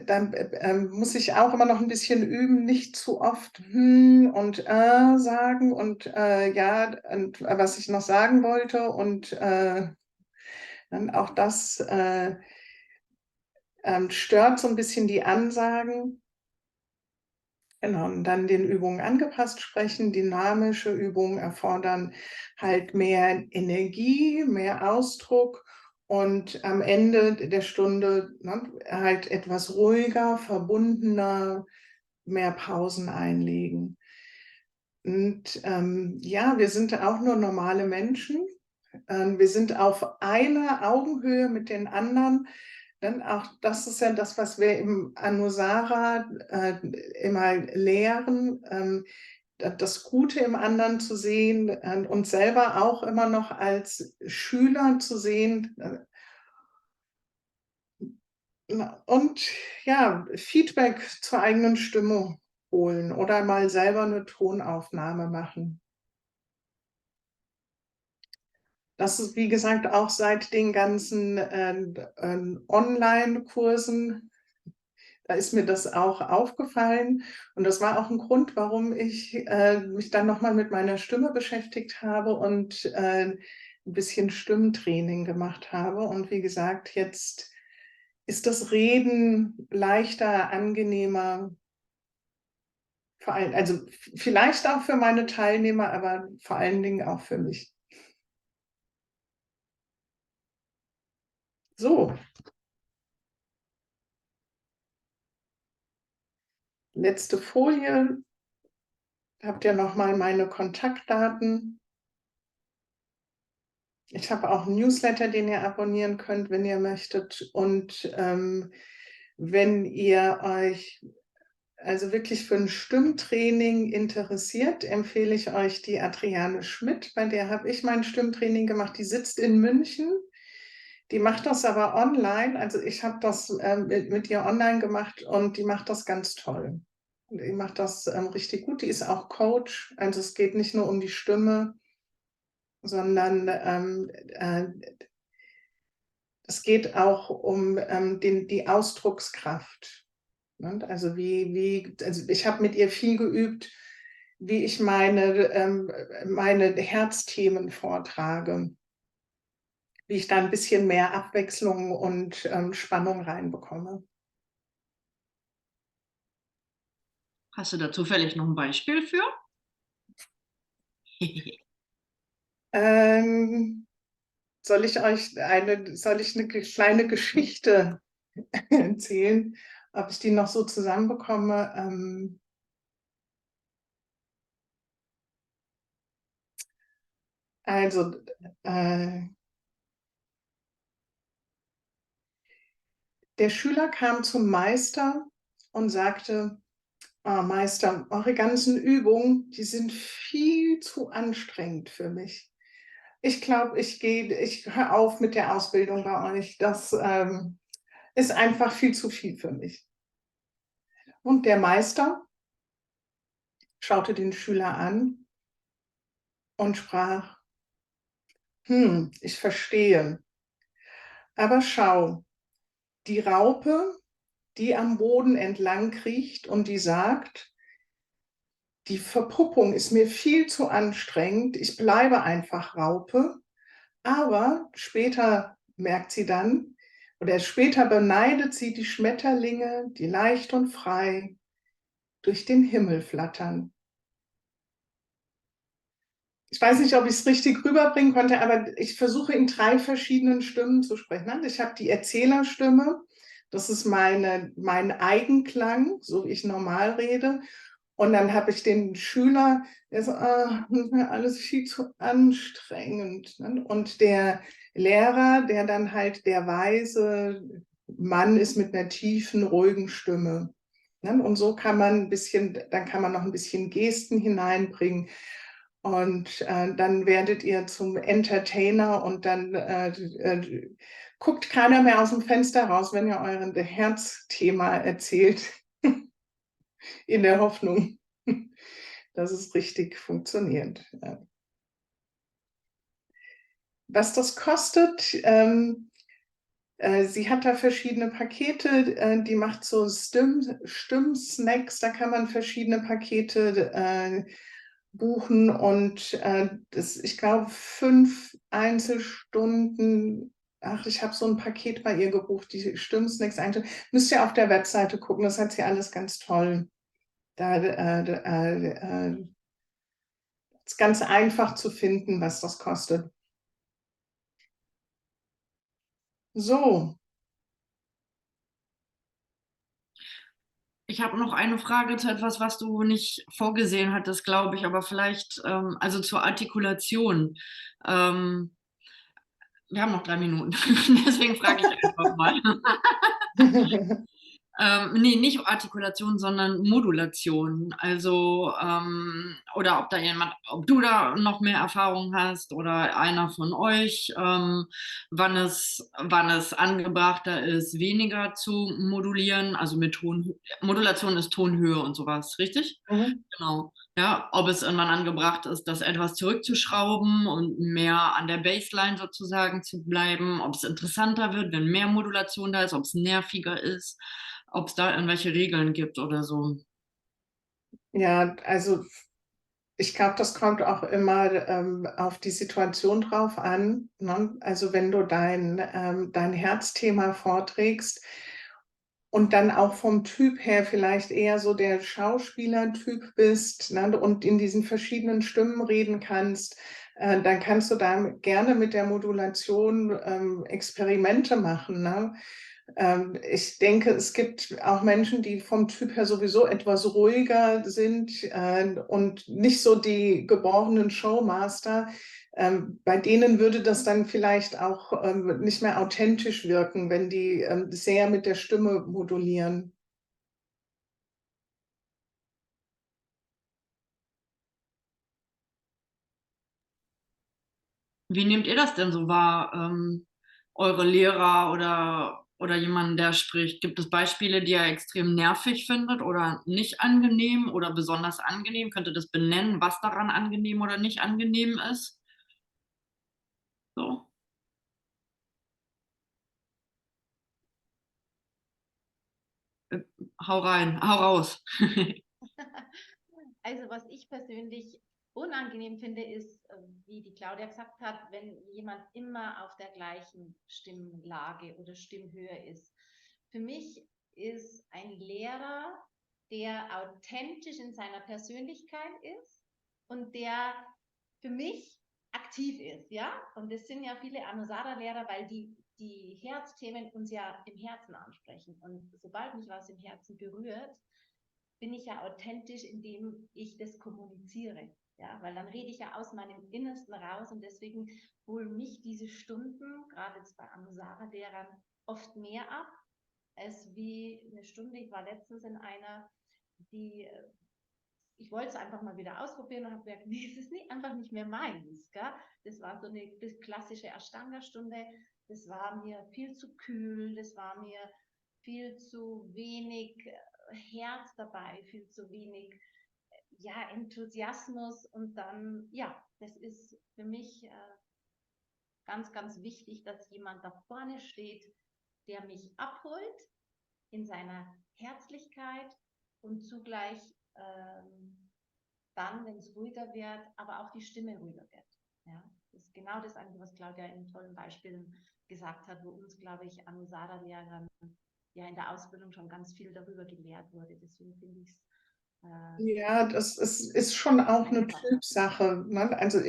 dann muss ich auch immer noch ein bisschen üben, nicht zu oft und sagen und ja, und was ich noch sagen wollte und dann auch das stört so ein bisschen die Ansagen. Genau, und dann den Übungen angepasst sprechen. Dynamische Übungen erfordern halt mehr Energie, mehr Ausdruck und am Ende der Stunde halt etwas ruhiger, verbundener, mehr Pausen einlegen. Und ja, wir sind auch nur normale Menschen. Wir sind auf einer Augenhöhe mit den anderen. Dann auch, das ist ja das, was wir im Anusara immer lehren, das Gute im anderen zu sehen und selber auch immer noch als Schüler zu sehen. Und ja, Feedback zur eigenen Stimme holen oder mal selber eine Tonaufnahme machen. Das ist, wie gesagt, auch seit den ganzen Online-Kursen, da ist mir das auch aufgefallen. Und das war auch ein Grund, warum ich mich dann nochmal mit meiner Stimme beschäftigt habe und ein bisschen Stimmtraining gemacht habe. Und wie gesagt, jetzt ist das Reden leichter, angenehmer, vor allem, also vielleicht auch für meine Teilnehmer, aber vor allen Dingen auch für mich. So, letzte Folie. Habt ihr nochmal meine Kontaktdaten? Ich habe auch einen Newsletter, den ihr abonnieren könnt, wenn ihr möchtet. Und wenn ihr euch also wirklich für ein Stimmtraining interessiert, empfehle ich euch die Adriane Schmidt. Bei der habe ich mein Stimmtraining gemacht. Die sitzt in München. Die macht das aber online. Also ich habe das mit ihr online gemacht und die macht das ganz toll. Die macht das richtig gut. Die ist auch Coach. Also es geht nicht nur um die Stimme, sondern es geht auch um die Ausdruckskraft. Ne? Also also ich habe mit ihr viel geübt, wie ich meine Herzthemen vortrage, wie ich da ein bisschen mehr Abwechslung und Spannung reinbekomme.
Hast du da zufällig noch ein Beispiel für?
Ähm, soll ich eine kleine Geschichte erzählen, ob ich die noch so zusammenbekomme? Also, der Schüler kam zum Meister und sagte, Meister, eure ganzen Übungen, die sind viel zu anstrengend für mich. Ich glaube, ich höre auf mit der Ausbildung bei euch. Das ist einfach viel zu viel für mich. Und der Meister schaute den Schüler an und sprach, ich verstehe. Aber schau, die Raupe, die am Boden entlang kriecht und die sagt, die Verpuppung ist mir viel zu anstrengend, ich bleibe einfach Raupe. Aber später merkt sie dann, oder später beneidet sie die Schmetterlinge, die leicht und frei durch den Himmel flattern. Ich weiß nicht, ob ich es richtig rüberbringen konnte, aber ich versuche in 3 verschiedenen Stimmen zu sprechen. Ich habe die Erzählerstimme, das ist mein Eigenklang, so wie ich normal rede. Und dann habe ich den Schüler, der so, alles viel zu anstrengend. Ne? Und der Lehrer, der dann halt der weise Mann ist mit einer tiefen, ruhigen Stimme. Ne? Und so kann man ein bisschen, dann kann man noch ein bisschen Gesten hineinbringen. Und dann werdet ihr zum Entertainer und dann guckt keiner mehr aus dem Fenster raus, wenn ihr euren Herzthema erzählt, in der Hoffnung, dass es richtig funktioniert. Was das kostet, sie hat da verschiedene Pakete, die macht so Stimmsnacks, da kann man verschiedene Pakete buchen und ich glaube 5 Einzelstunden. Ach, ich habe so ein Paket bei ihr gebucht, die Stimmsnacks eigentlich. Müsst ihr auf der Webseite gucken, das hat sie alles ganz toll. Da ist ganz einfach zu finden, was das kostet. So,
Ich habe noch eine Frage zu etwas, was du nicht vorgesehen hattest, glaube ich, aber vielleicht, also zur Artikulation. Ähm, Wir haben noch 3 Minuten, deswegen frage ich einfach mal. Nee, nicht Artikulation, sondern Modulation. Also, oder ob da jemand, ob du da noch mehr Erfahrung hast oder einer von euch, wann es angebrachter ist, weniger zu modulieren. Also mit Modulation ist Tonhöhe und sowas, richtig?
Mhm.
Genau. Ja, ob es irgendwann angebracht ist, das etwas zurückzuschrauben und mehr an der Baseline sozusagen zu bleiben, ob es interessanter wird, wenn mehr Modulation da ist, ob es nerviger ist, ob es da irgendwelche Regeln gibt oder so.
Ja, also ich glaube, das kommt auch immer auf die Situation drauf an, ne? Also wenn du dein Herzthema vorträgst und dann auch vom Typ her vielleicht eher so der Schauspielertyp bist, ne, und in diesen verschiedenen Stimmen reden kannst, dann kannst du da gerne mit der Modulation Experimente machen, ne? Ich denke, es gibt auch Menschen, die vom Typ her sowieso etwas ruhiger sind und nicht so die geborenen Showmaster. Bei denen würde das dann vielleicht auch nicht mehr authentisch wirken, wenn die sehr mit der Stimme modulieren.
Wie nehmt ihr das denn so wahr, eure Lehrer oder jemanden, der spricht? Gibt es Beispiele, die ihr extrem nervig findet oder nicht angenehm oder besonders angenehm? Könnt ihr das benennen, was daran angenehm oder nicht angenehm ist? So, äh, hau rein, hau raus.
Also was ich persönlich unangenehm finde, ist, wie die Claudia gesagt hat, wenn jemand immer auf der gleichen Stimmlage oder Stimmhöhe ist. Für mich ist ein Lehrer, der authentisch in seiner Persönlichkeit ist und der für mich aktiv ist, ja. Und das sind ja viele Anusara-Lehrer, weil die Herzthemen uns ja im Herzen ansprechen. Und sobald mich was im Herzen berührt, bin ich ja authentisch, indem ich das kommuniziere. Ja, weil dann rede ich ja aus meinem Innersten raus und deswegen holen mich diese Stunden, gerade jetzt bei Anusara-Lehrern, oft mehr ab, als wie eine Stunde. Ich war letztens in einer, die, ich wollte es einfach mal wieder ausprobieren und habe gemerkt, nee, es ist nicht, einfach nicht mehr meins. Gell? Das war so eine klassische Ashtanga-Stunde, das war mir viel zu kühl, das war mir viel zu wenig Herz dabei, viel zu wenig ja, Enthusiasmus und dann, ja, das ist für mich ganz, ganz wichtig, dass jemand da vorne steht, der mich abholt in seiner Herzlichkeit und zugleich dann, wenn es ruhiger wird, aber auch die Stimme ruhiger wird. Ja, das ist genau das eigentlich, was Claudia in tollen Beispielen gesagt hat, wo uns, glaube ich, an Sada-Lehrern ja in der Ausbildung schon ganz viel darüber gelehrt wurde. Deswegen finde ich es
Ja, ist schon auch eine
einfacher.
Typsache, ne? Also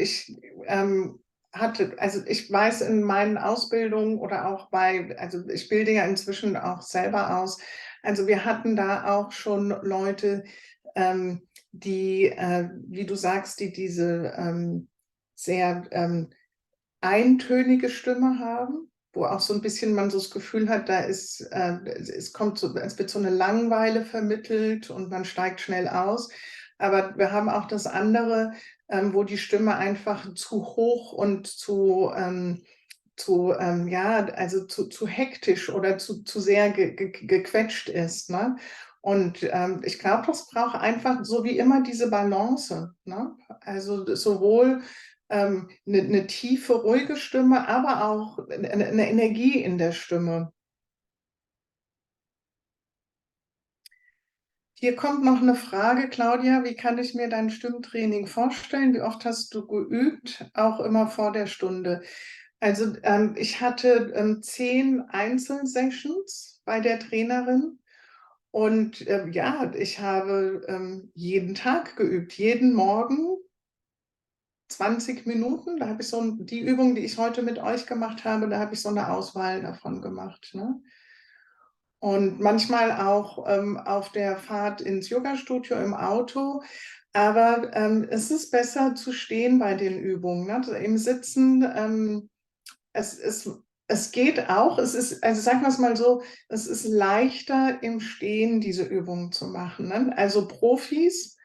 also ich weiß in meinen Ausbildungen oder auch also ich bilde ja inzwischen auch selber aus. Also wir hatten da auch schon Leute, die, wie du sagst, die diese sehr eintönige Stimme haben, wo auch so ein bisschen man so das Gefühl hat, es kommt so, es wird so eine Langeweile vermittelt und man steigt schnell aus. Aber wir haben auch das andere, wo die Stimme einfach zu hoch und ja, also zu hektisch oder zu sehr gequetscht ist, ne? Und ich glaube, das braucht einfach so wie immer diese Balance, ne? Also sowohl eine tiefe, ruhige Stimme, aber auch eine Energie in der Stimme. Hier kommt noch eine Frage, Claudia. Wie kann ich mir dein Stimmtraining vorstellen? Wie oft hast du geübt? Auch immer vor der Stunde. Also ich hatte 10 Einzelsessions bei der Trainerin und ja, ich habe jeden Tag geübt, jeden Morgen 20 Minuten. Da habe ich die Übung, die ich heute mit euch gemacht habe, da habe ich so eine Auswahl davon gemacht. Ne? Und manchmal auch auf der Fahrt ins Yoga-Studio im Auto. Aber es ist besser zu stehen bei den Übungen. Ne? Also im Sitzen, es ist Es geht auch, es ist, also sagen wir es mal so, es ist leichter im Stehen diese Übungen zu machen. Ne? Also Profis,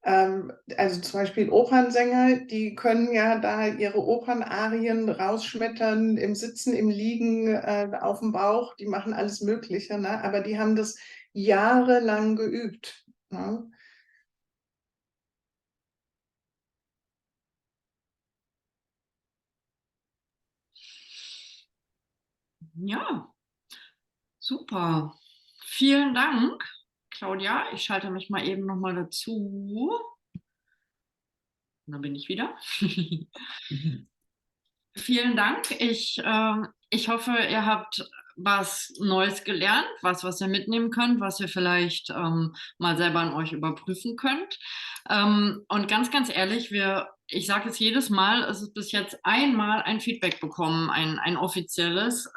also zum Beispiel Opernsänger, die können ja da ihre Opernarien rausschmettern, im Sitzen, im Liegen, auf dem Bauch, die machen alles Mögliche, ne? Aber die haben das jahrelang geübt. Ne?
Ja, super. Vielen Dank, Claudia. Ich schalte mich mal eben nochmal dazu. Da bin ich wieder. Vielen Dank. Ich hoffe, ihr habt was Neues gelernt, was ihr mitnehmen könnt, was ihr vielleicht mal selber an euch überprüfen könnt. Und ganz ehrlich, ich sage es jedes Mal, es ist bis jetzt einmal ein Feedback bekommen, ein offizielles.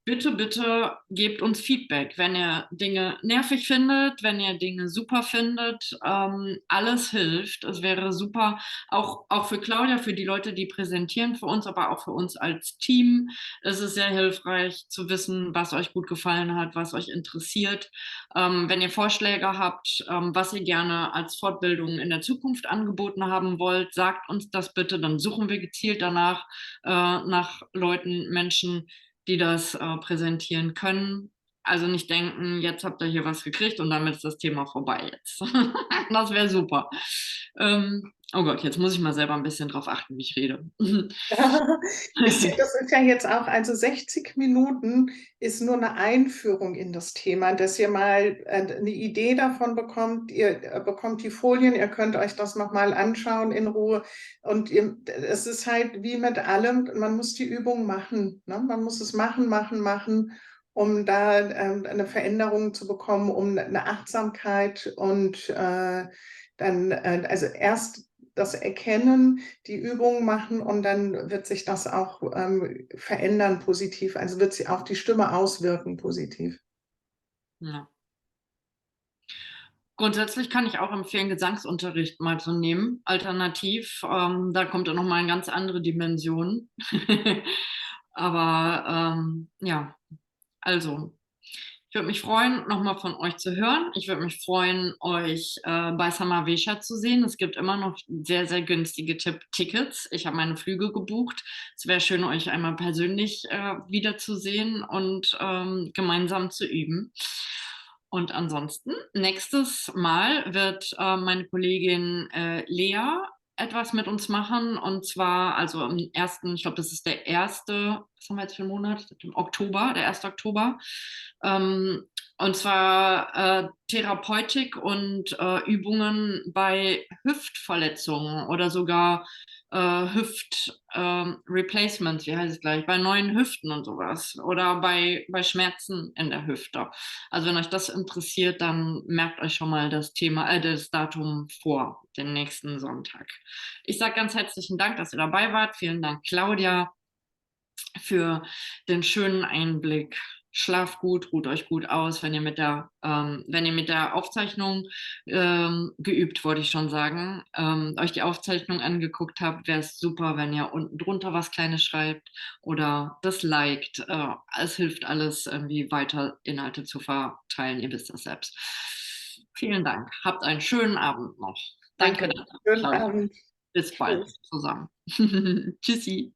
Bitte gebt uns Feedback, wenn ihr Dinge nervig findet, wenn ihr Dinge super findet. Alles hilft. Es wäre super, auch für Claudia, für die Leute, die präsentieren, für uns, aber auch für uns als Team. Es ist sehr hilfreich zu wissen, was euch gut gefallen hat, was euch interessiert. Wenn ihr Vorschläge habt, was ihr gerne als Fortbildung in der Zukunft angeboten haben wollt, sagt uns das bitte. Dann suchen wir gezielt danach nach Leuten, Menschen, die das präsentieren können. Also nicht denken, jetzt habt ihr hier was gekriegt und damit ist das Thema vorbei jetzt. Das wäre super. Oh Gott, jetzt muss ich mal selber ein bisschen drauf achten, wie ich rede.
Das ist ja jetzt auch, also 60 Minuten ist nur eine Einführung in das Thema, dass ihr mal eine Idee davon bekommt. Ihr bekommt die Folien, ihr könnt euch das nochmal anschauen in Ruhe. Und es ist halt wie mit allem, man muss die Übung machen. Ne? Man muss es machen, um da eine Veränderung zu bekommen, um eine Achtsamkeit und dann, also erst das Erkennen, die Übungen machen und dann wird sich das auch verändern positiv. Also wird sich auf die Stimme auswirken positiv.
Ja. Grundsätzlich kann ich auch empfehlen, Gesangsunterricht mal zu nehmen. Alternativ, da kommt dann nochmal eine ganz andere Dimension. Aber ja, also ich würde mich freuen, nochmal von euch zu hören. Ich würde mich freuen, euch bei Samavesha zu sehen. Es gibt immer noch sehr günstige Tickets. Ich habe meine Flüge gebucht. Es wäre schön, euch einmal persönlich wiederzusehen und gemeinsam zu üben. Und ansonsten, nächstes Mal wird meine Kollegin Lea etwas mit uns machen. Und zwar, also am ersten, ich glaube, das ist der erste, was haben wir jetzt für einen Monat? Im Oktober, der 1. Oktober. Und zwar Therapeutik und Übungen bei Hüftverletzungen oder sogar Hüft-Replacements, wie heißt es gleich, bei neuen Hüften und sowas oder bei Schmerzen in der Hüfte. Also wenn euch das interessiert, dann merkt euch schon mal das Datum vor, den nächsten Sonntag. Ich sage ganz herzlichen Dank, dass ihr dabei wart. Vielen Dank, Claudia, für den schönen Einblick. Schlaft gut, ruht euch gut aus, wenn ihr mit der Aufzeichnung geübt, wollte ich schon sagen, euch die Aufzeichnung angeguckt habt, wäre es super, wenn ihr unten drunter was Kleines schreibt oder das liked. Es hilft alles, irgendwie weiter Inhalte zu verteilen. Ihr wisst das selbst. Vielen Dank. Habt einen schönen Abend noch. Danke,
Danke. Schönen
Claudia.
Abend.
Bis bald
Tschüss.
zusammen. Tschüssi.